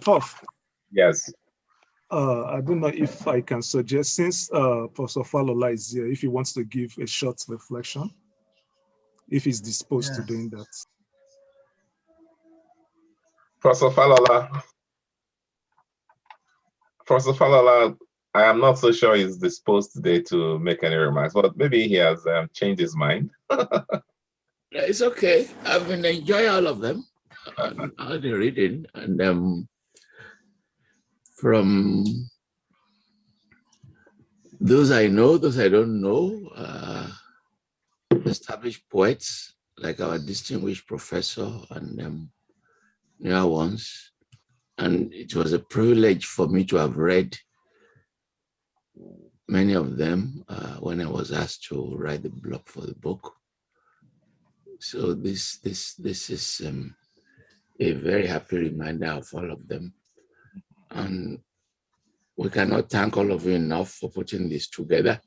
Prof. Yes. I don't know if I can suggest, since Professor Falola is here, if he wants to give a short reflection, if he's disposed to doing that. Professor Falola, I am not so sure he's disposed today to make any remarks, but maybe he has changed his mind. It's okay. I've been enjoying all of them, all the reading, and from those I know, those I don't know, established poets like our distinguished professor and newer ones. And it was a privilege for me to have read many of them when I was asked to write the blog for the book. So this is a very happy reminder of all of them. And we cannot thank all of you enough for putting this together,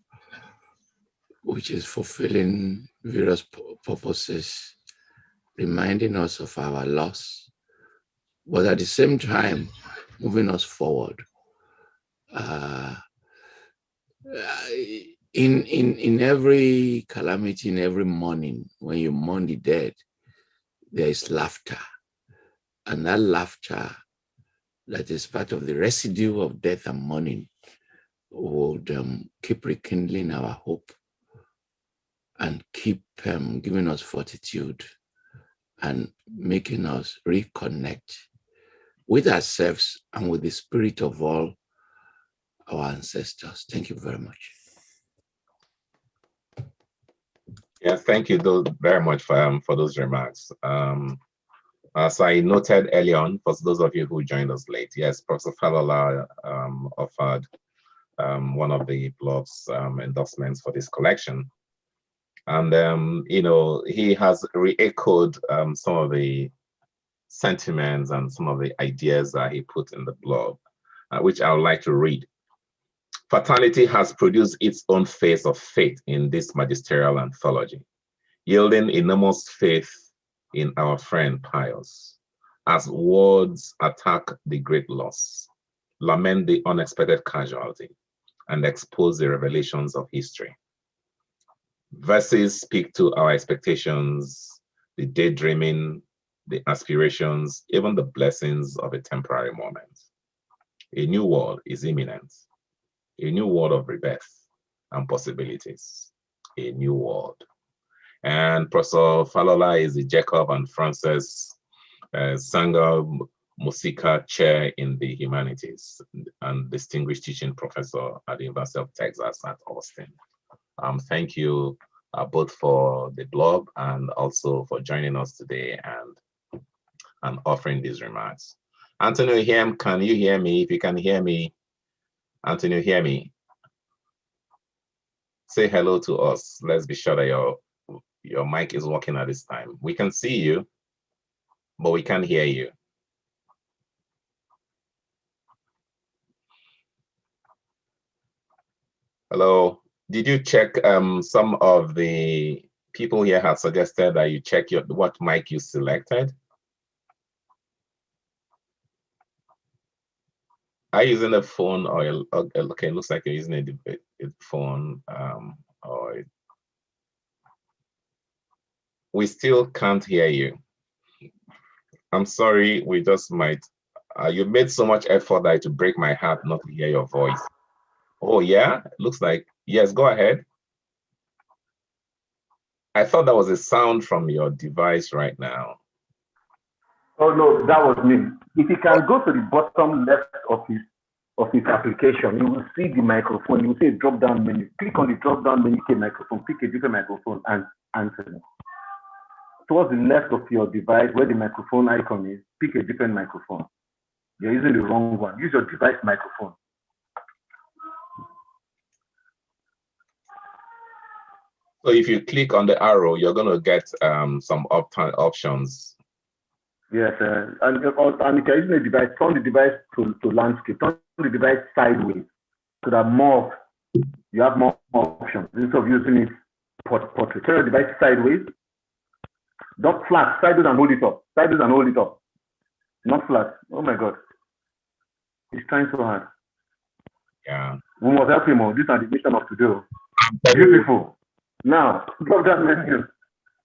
which is fulfilling various purposes, reminding us of our loss, but at the same time, moving us forward. In every calamity, in every mourning, when you mourn the dead, there is laughter. And that laughter that is part of the residue of death and mourning would keep rekindling our hope and keep giving us fortitude and making us reconnect with ourselves and with the spirit of all our ancestors. Thank you very much. Yes, thank you very much for those remarks. As I noted early on, for those of you who joined us late, yes, Professor Falola offered one of the blog's endorsements for this collection. And, you know, he has re-echoed some of the sentiments and some of the ideas that he put in the blog, which I would like to read. Fatality has produced its own face of faith in this magisterial anthology, yielding enormous faith in our friend Pius, as words attack the great loss, lament the unexpected casualty, and expose the revelations of history. Verses speak to our expectations, the daydreaming, the aspirations, even the blessings of a temporary moment. A new world is imminent. A new world of rebirth and possibilities, a new world. And Professor Falola is the Jacob and Frances Sanger Musica Chair in the Humanities and Distinguished Teaching Professor at the University of Texas at Austin. Thank you both for the blog and also for joining us today and offering these remarks. Anthony, can you hear me? If you can hear me, Anthony, hear me? say hello to us. Let's be sure that your mic is working at this time. We can see you, but we can't hear you. Hello. Did you check? Some of the people here have suggested that you check what mic you selected. Are you using a phone or okay? It looks like you're using a phone. We still can't hear you. I'm sorry. We just might. You made so much effort that it would break my heart not to hear your voice. Oh yeah, looks like yes. Go ahead. I thought that was a sound from your device right now. Oh no, that was me. If you can go to the bottom left of his application, you will see the microphone. You will see a drop-down menu. Click on the drop-down menu, microphone, pick a different microphone and answer. Towards the left of your device, where the microphone icon is, pick a different microphone. You're using the wrong one. Use your device microphone. So if you click on the arrow, you're going to get some options. Yes, and if you're using a device, turn the device to landscape. Turn the device sideways so that you have more options instead of using it portrait. Turn the device sideways, not flat. Sideways and hold it up. Sideways and hold it up. Not flat. Oh my God, he's trying so hard. Yeah. We must help him. These are the mission of today. Beautiful. Now, drop that menu.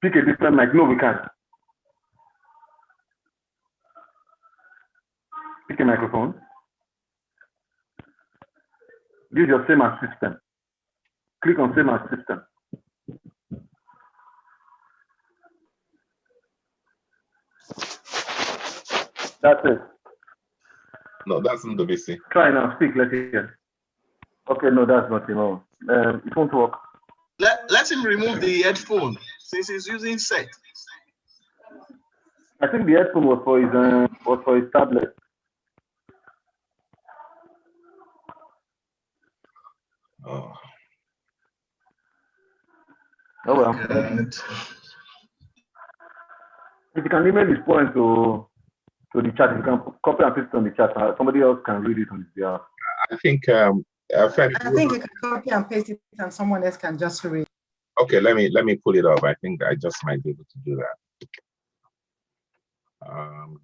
Pick a different mic. No, we can't. Pick a microphone. Use your same as system. Click on same as system. That's it. No, that's not the VC. Try now. Speak. Let's hear. Okay, no, that's not him. It won't work. Let him remove the headphone since he's using set. I think the headphone was for his tablet. Oh well. If you can email this point to the chat, if you can copy and paste it on the chat, somebody else can read it on his behalf. I think I think you can copy and paste it and someone else can just read. Okay, let me pull it up. I think I just might be able to do that.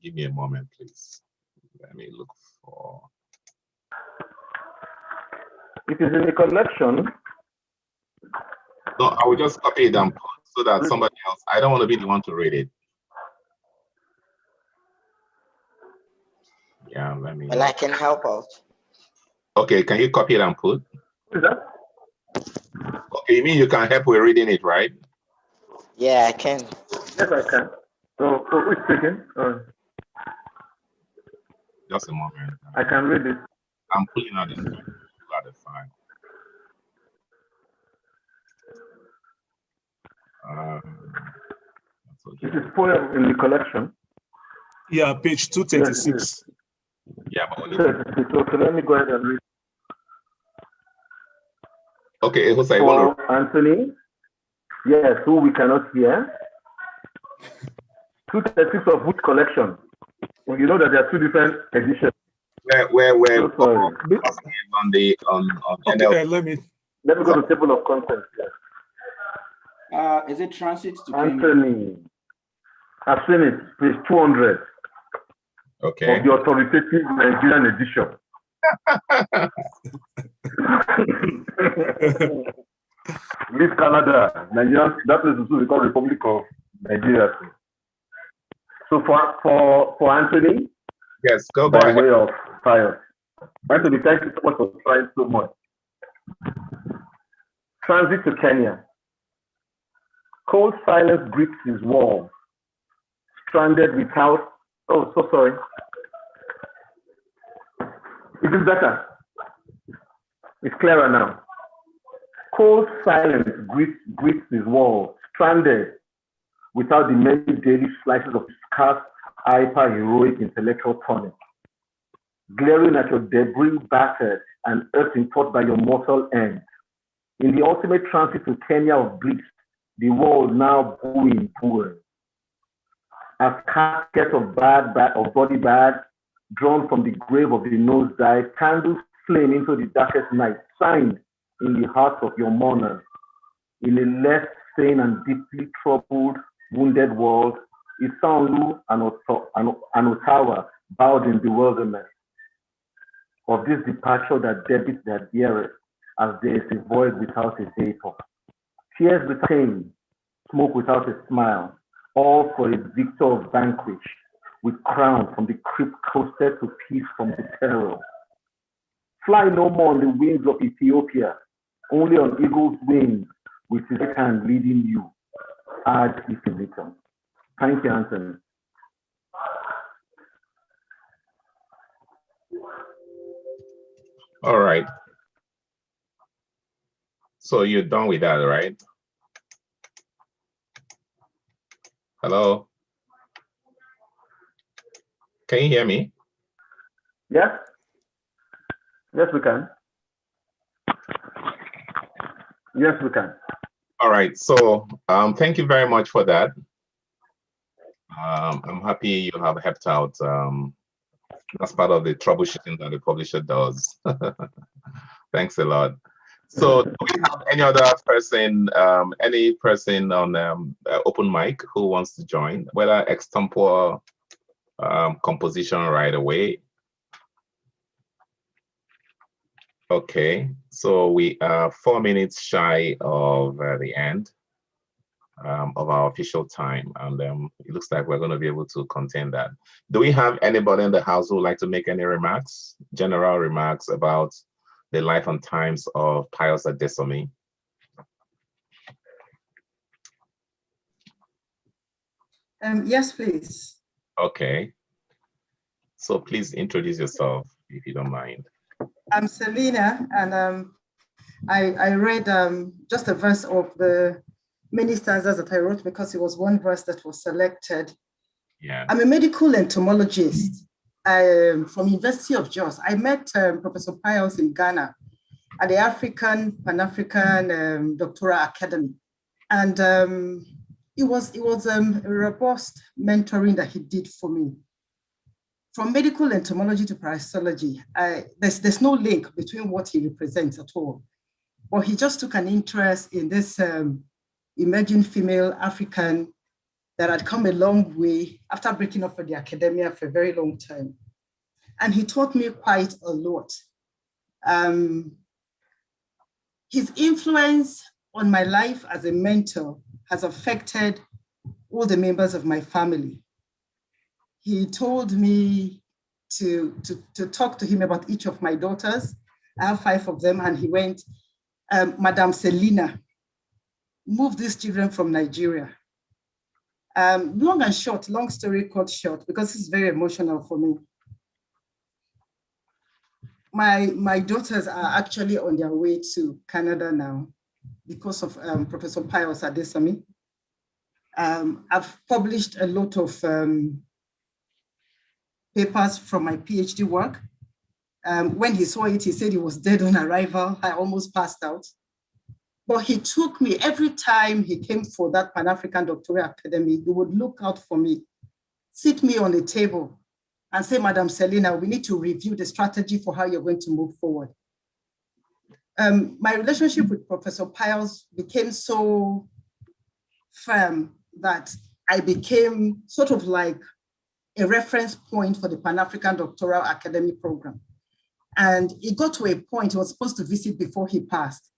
Give me a moment, please. Let me look for. It is in the collection. No, I will just copy it and put so that somebody else. I don't want to be the one to read it. Yeah, let me. Well, I can help out. Okay, can you copy it and put? What is that? Okay, you mean you can help with reading it, right? Yeah, I can. Yes, I can. So who's speaking? Just a moment. I can read it. I'm pulling out the file. It is poem in the collection. Yeah, page 236. Yeah, but only. Okay, let me go ahead and read. Okay, Jose, for Anthony, yes, who we cannot hear. 236 of which collection? Well, you know that there are two different editions. Where so sorry. on okay, NL. let me go to table of contents. Yeah. Is it transit to Anthony? I've seen it, page 200. Okay. Of the authoritative Nigerian edition. Leave Canada, Nigeria. That place is also called Republic of Nigeria. So for Anthony, yes, go by ahead. way of fire. Anthony, thank you so much for trying so much. Transit to Kenya. Cold silence grips his walls. Stranded without. Oh, so sorry. Is it better? It's clearer now. Cold silence grips his walls, stranded without the many daily slices of scarce, hyper-heroic intellectual tonic, glaring at your debris battered and earth taught by your mortal end. In the ultimate transit to Kenya of bliss, the world now booing poor. As caskets of body bags drawn from the grave of the nosedive, candles flame into the darkest night, signed in the hearts of your mourners. In a less sane and deeply troubled, wounded world, Isanlu and Ottawa bowed in bewilderment of this departure that debits their dearest, as there is a void without a vapor. Tears with pain, smoke without a smile, all for a victor of vanquish, with crown from the crypt coasted to peace from the terror. Fly no more on the wings of Ethiopia, only on eagle's wings, with his hand leading you. Ad infinitum. Thank you, Anthony. All right. So you're done with that, right? Hello? Can you hear me? Yes. Yes, we can. Yes, we can. All right. So thank you very much for that. I'm happy you have helped out. That's part of the troubleshooting that the publisher does. Thanks a lot. So do we have any other person, any person on open mic who wants to join, whether extempore composition right away? Okay, so we are 4 minutes shy of the end of our official time, and it looks like we're going to be able to contain that. Do we have anybody in the house who would like to make any remarks, general remarks about the life and times of Pius Adesanmi? Yes, please. Okay. So please introduce yourself, if you don't mind. I'm Selina, and I read just a verse of the many stanzas that I wrote because it was one verse that was selected. Yeah. I'm a medical entomologist from University of Jos. I met Professor Pius in Ghana at the Pan-African Doctoral Academy. And it was a robust mentoring that he did for me. From medical entomology to parasitology, there's no link between what he represents at all. But he just took an interest in this emerging female African that had come a long way after breaking up for the academia for a very long time. And he taught me quite a lot. His influence on my life as a mentor has affected all the members of my family. He told me to talk to him about each of my daughters. I have 5 of them, and he went, Madam Selina, move these children from Nigeria. Long and short, long story cut short, because it's very emotional for me. My daughters are actually on their way to Canada now because of Professor Pius Adesanmi. I've published a lot of papers from my PhD work. When he saw it, he said he was dead on arrival. I almost passed out. But he took me every time he came for that Pan-African Doctoral Academy. He would look out for me, sit me on the table and say, Madam Selina, we need to review the strategy for how you're going to move forward. My relationship with Professor Pius became so firm that I became sort of like a reference point for the Pan-African Doctoral Academy program. And it got to a point he was supposed to visit before he passed.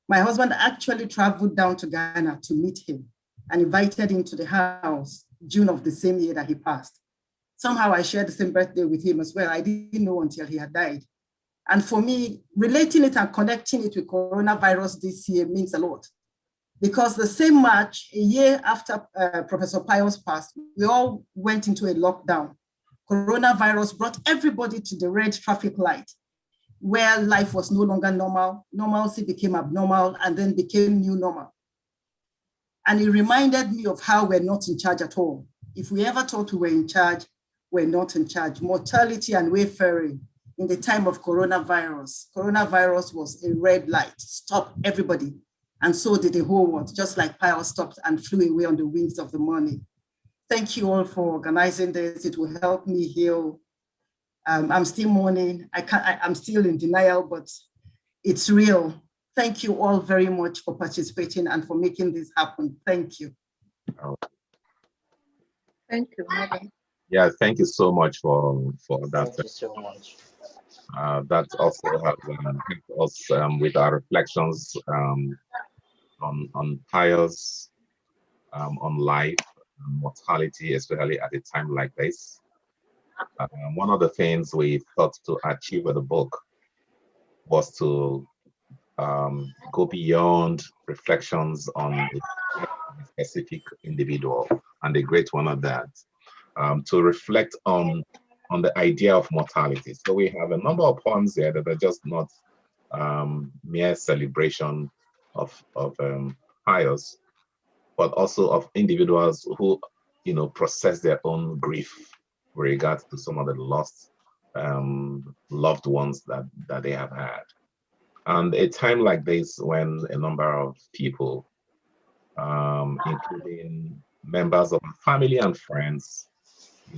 My husband actually traveled down to Ghana to meet him and invited him to the house June of the same year that he passed. Somehow I shared the same birthday with him as well. I didn't know until he had died. And for me, relating it and connecting it with coronavirus this year means a lot. Because the same March, a year after Professor Pius passed, we all went into a lockdown. Coronavirus brought everybody to the red traffic light, where life was no longer normal. Normalcy became abnormal and then became new normal. And it reminded me of how we're not in charge at all. If we ever thought we were in charge, we're not in charge. Mortality and wayfaring in the time of coronavirus. Coronavirus was a red light, stop everybody. And so did the whole world, just like Pius stopped and flew away on the wings of the morning. Thank you all for organizing this. It will help me heal. I'm still mourning. I'm still in denial, but it's real. Thank you all very much for participating and for making this happen. Thank you. Thank you, madam. Yeah, thank you so much for that. Thank you so much. That also has helped us with our reflections on Pius, on life, and mortality, especially at a time like this. One of the things we thought to achieve with the book was to go beyond reflections on a specific individual, and the great one of that, to reflect on the idea of mortality. So we have a number of poems here that are just not mere celebration of Pius, but also of individuals who, process their own grief with regards to some of the lost loved ones that they have had. And a time like this, when a number of people, including members of family and friends,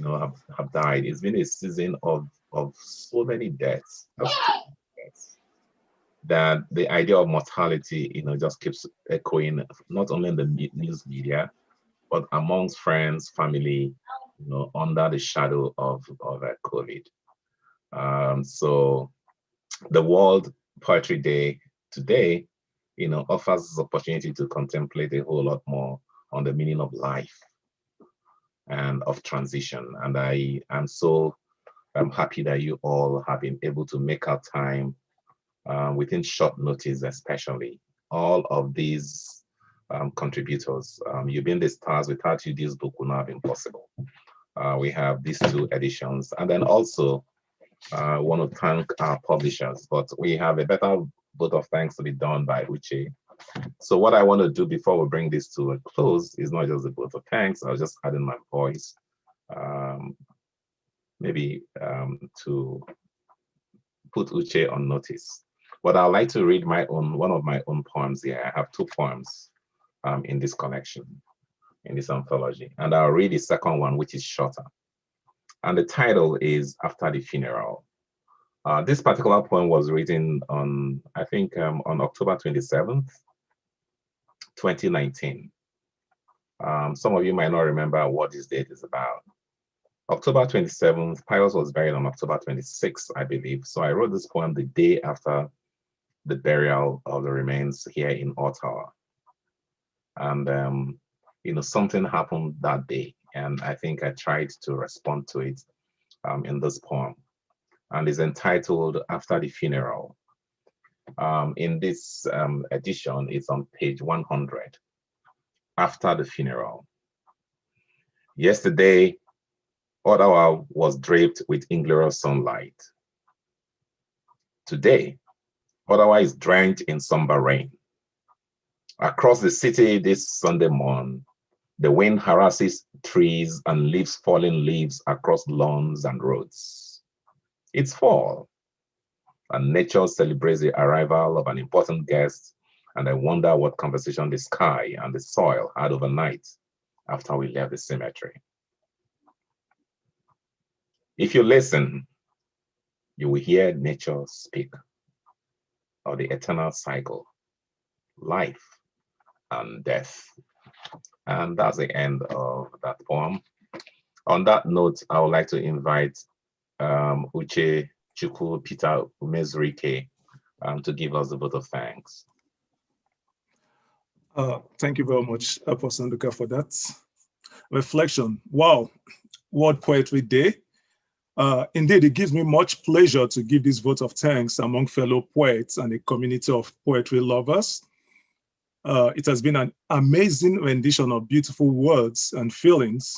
have died. It's been a season of so many deaths, that the idea of mortality, just keeps echoing, not only in the news media, but amongst friends, family, under the shadow of COVID. So the World Poetry Day today, offers us opportunity to contemplate a whole lot more on the meaning of life and of transition. And I am so happy that you all have been able to make out time within short notice, especially all of these contributors. You've been the stars. Without you, this book would not have been possible. We have these 2 editions, and then also want to thank our publishers, but we have a better vote of thanks to be done by Uche. So what I want to do before we bring this to a close is not just a vote of thanks. I was just adding my voice, maybe to put Uche on notice. But I'd like to read one of my own poems here. I have 2 poems in this collection, in this anthology. And I'll read the second one, which is shorter. And the title is After the Funeral. This particular poem was written on, I think, on October 27th, 2019. Some of you might not remember what this date is about. October 27th, Pius was buried on October 26th, I believe. So I wrote this poem the day after the burial of the remains here in Ottawa. And, something happened that day. And I think I tried to respond to it in this poem. And it's entitled After the Funeral. In this edition, it's on page 100, After the Funeral. Yesterday, Ottawa was draped with inglorious sunlight. Today, Ottawa is drenched in somber rain. Across the city this Sunday morn, the wind harasses trees and leaves falling leaves across lawns and roads. It's fall, and nature celebrates the arrival of an important guest, and I wonder what conversation the sky and the soil had overnight after we left the cemetery. If you listen, you will hear nature speak of the eternal cycle, life and death. And that's the end of that poem. On that note, I would like to invite Uche Chukwu Peter Umezurike to give us a vote of thanks. Thank you very much, Apostle Nduka, for that reflection. Wow, World Poetry Day. Indeed, it gives me much pleasure to give this vote of thanks among fellow poets and a community of poetry lovers. It has been an amazing rendition of beautiful words and feelings.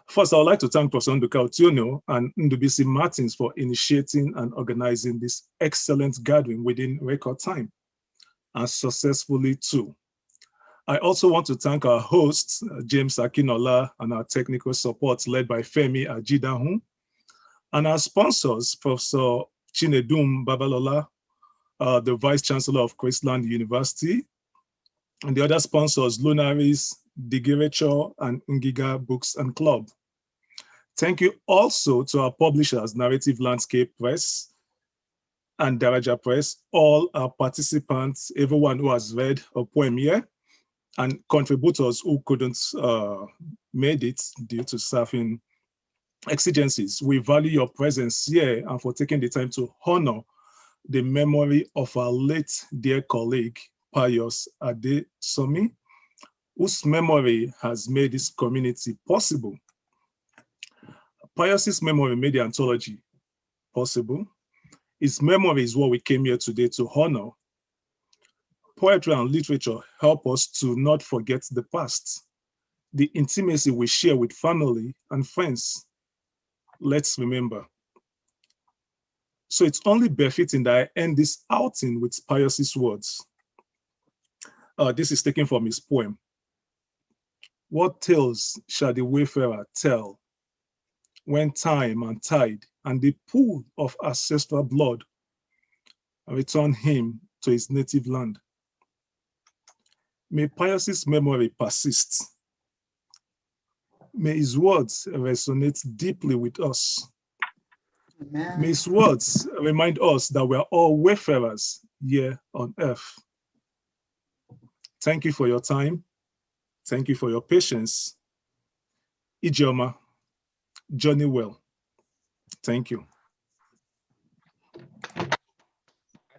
First, I would like to thank Professor Nduka Otiono and Ndubisi Martins for initiating and organizing this excellent gathering within record time, and successfully too. I also want to thank our hosts, James Akinola, and our technical support led by Femi Ajidahu. And our sponsors, Professor Chinedum Babalola, the Vice Chancellor of Chrisland University, and the other sponsors, Lunaris, Digirecho, and Ngiga Books and Club. Thank you also to our publishers, Narrative Landscape Press and Daraja Press, all our participants, everyone who has read a poem here, and contributors who couldn't made it due to staffing exigencies. We value your presence here and for taking the time to honor the memory of our late dear colleague, Pius Adesanmi, whose memory has made this community possible. Pius's memory made the anthology possible. His memory is what we came here today to honor. Poetry and literature help us to not forget the past, the intimacy we share with family and friends. Let's remember. So it's only befitting that I end this outing with Pius's words. This is taken from his poem. What tales shall the wayfarer tell when time and tide and the pool of ancestral blood return him to his native land? May Pius's memory persist. May his words resonate deeply with us. Amen. May his words remind us that we are all wayfarers here on earth. Thank you for your time. Thank you for your patience. Ijeoma, journey well. Thank you. I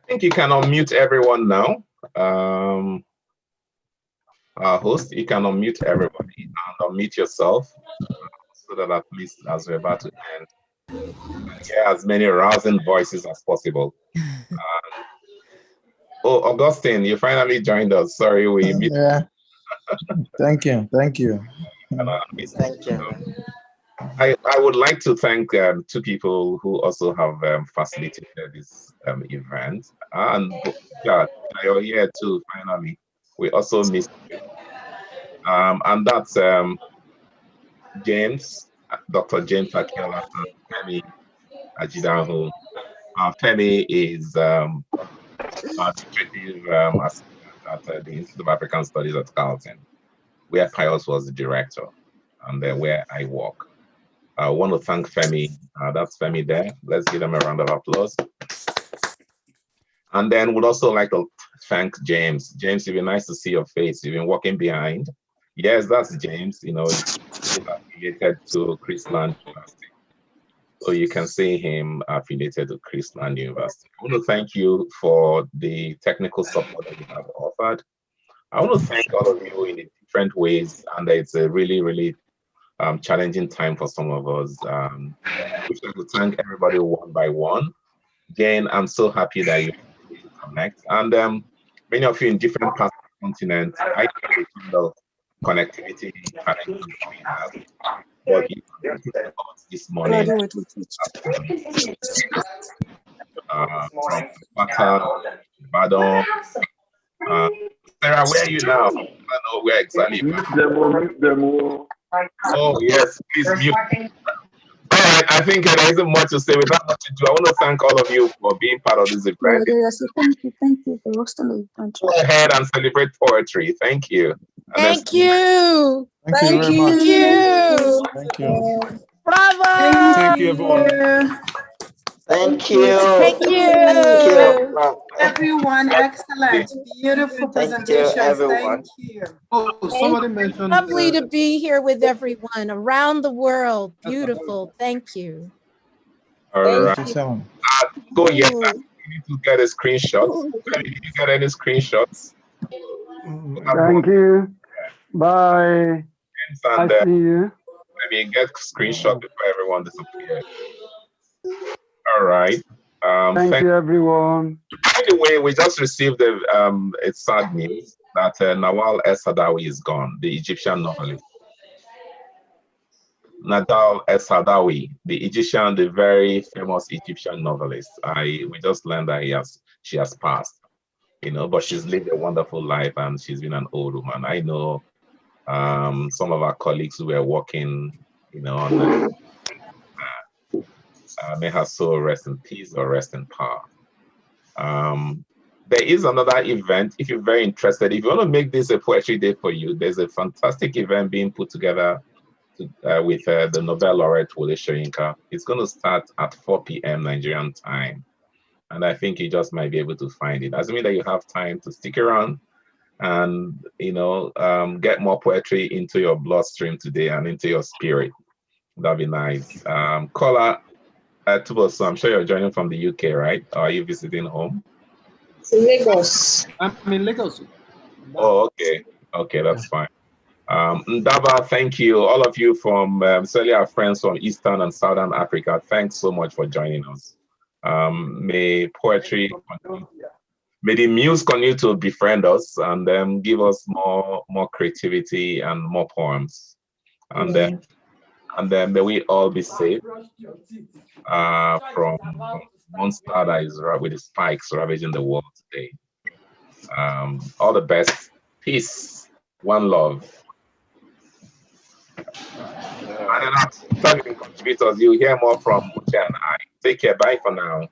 think you can unmute everyone now. Our host, you can unmute everybody and unmute yourself so that at least as we're about to end, hear as many rousing voices as possible. Oh, Augustine, you finally joined us. Sorry, we missed. Yeah. Thank you. Thank you. Thank you. I would like to thank two people who also have facilitated this event. And yeah, you're here too, finally. We also missed you. And that's James, Dr. James Akiola and Femi Ajidahu. Femi is administrative assistant at the Institute of African Studies at Carleton, where Pius was the director, and where I work. I want to thank Femi. That's Femi there. Let's give them a round of applause. And then we'd also like to thank James. James, it'd be nice to see your face. You've been walking behind. Yes, that's James. You know, he's affiliated to Chrisland University. So you can see him affiliated to Chrisland University. I want to thank you for the technical support that you have offered. I want to thank all of you in different ways, and it's a really, really challenging time for some of us. I wish I could thank everybody one by one. Again, I'm so happy that you connect. And many of you in different parts of the continent, I can handle connectivity challenges we have. But this morning, from Pata, Badon, Sarah, where are you now? I don't know where exactly. Oh, yes, please mute. All right, I think there isn't much to say. Without much to do, I want to thank all of you for being part of this event. Thank you for hosting the event. Go ahead and celebrate poetry. Thank you. Thank you. Thank you. Thank you. Bravo. Thank you, everyone. Thank you. Thank you. Thank you. Everyone, excellent. Beautiful presentations. Thank you. Oh, somebody mentioned. Lovely to be here with everyone around the world. Beautiful. Thank you. All right. Go, yes. Ooh. You need to get a screenshot. Did you get any screenshots? Thank you. Bye. I see you. Maybe get screenshot before everyone disappears. All right. Thank you, everyone. By the way, we just received it's sad news that Nawal Es-Sadawi is gone, the Egyptian novelist. Nawal Es-Sadawi, the very famous Egyptian novelist. We just learned that she has passed, you know, but she's lived a wonderful life and she's been an old woman. I know some of our colleagues who were working, you know, on May her soul rest in peace or rest in power. There is another event, if you're very interested. If you want to make this a poetry day for you, there's a fantastic event being put together with the Nobel laureate Wole Soyinka. It's going to start at 4 p.m. Nigerian time. And I think you just might be able to find it. Assuming that you have time to stick around and, get more poetry into your bloodstream today and into your spirit. That'd be nice. Caller, Tuboso, I'm sure you're joining from the UK, right? Or are you visiting home? Lagos. I'm in Lagos. Oh, okay. Okay, that's fine. Ndaba, thank you. All of you from, certainly our friends from Eastern and Southern Africa, thanks so much for joining us. May poetry, may the muse continue to befriend us and give us more creativity and more poems. And then may we all be safe from monster that is with the spikes ravaging the world today. All the best. Peace. One love. And then after contributors, you'll hear more from Uche and I. Take care. Bye for now.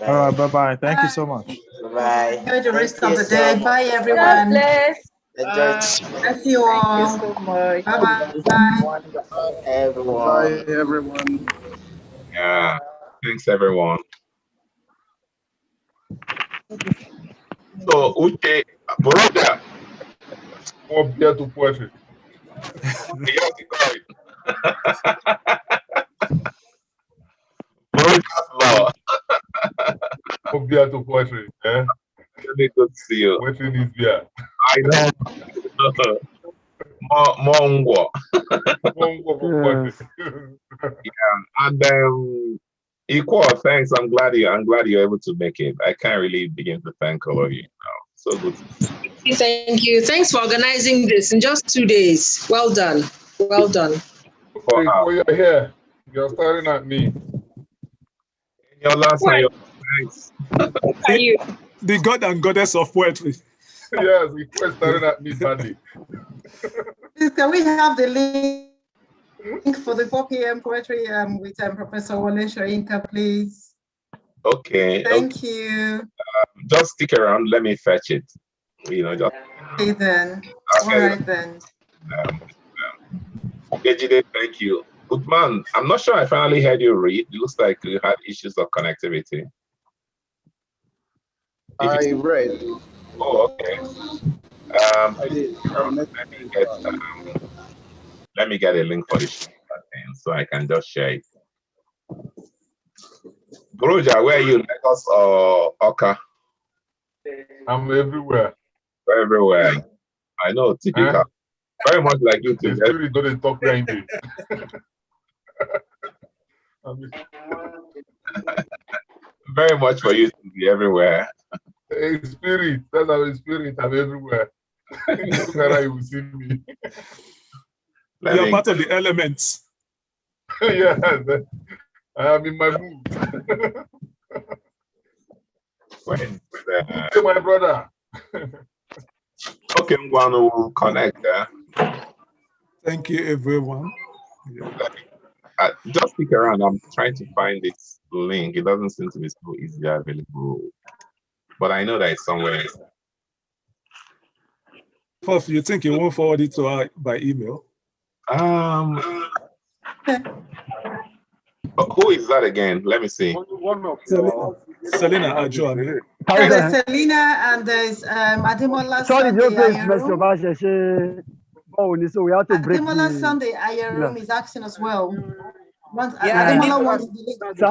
All right. Bye-bye. Thank you so much. Bye. Enjoy the rest of the day. Bye, everyone. Bless you all. Thank you so much. Bye-bye. Everyone. Bye, everyone. Yeah. Thanks, everyone. So, Uche, brother. More beer to poetry. More beer to poetry. Eh? Really good to see you. Poetry needs beer. I know. More ngwo. Yeah, and equal thanks. I'm glad you're able to make it. I can't really begin to thank all of you now. So good. Thank you. Thanks for organizing this in just 2 days. Well done. Well done. Before you're here, you're staring at me. Your last one, your thanks. The god and goddess of poetry. Yes, you're staring at me badly. Please, can we have the link for the 4 p.m. poetry with Professor Wole Soyinka, please? Okay. Thank you. Just stick around. Let me fetch it. Just. Okay then. Okay. All right then. Jide, thank you. Goodman, I'm not sure I finally heard you read. It looks like you had issues of connectivity. I read. Oh, okay. Let me get a link for this so I can just share it. Buruja, where are you? Lagos or Oka? I'm everywhere. Everywhere. I know, typical. Very much like you too. It's really going to talk grinding. Very much for you to be everywhere. Hey, spirit, that's our spirit. I'm everywhere. You will see me. You're part of the elements. Yes, I am in my mood. Hey, my brother. Okay, Ngwano will connect. Thank you, everyone. Just stick around. I'm trying to find this link. It doesn't seem to be so easily available, but I know that it's somewhere. Prof, you think you won't forward it to her by email? Who is that again? Let me see. Selena Ajo. There's Selena and there's Ademola Sunday. So we have to break. Ademola Sunday Ayarum is asking as well. Ademola wants the link to go.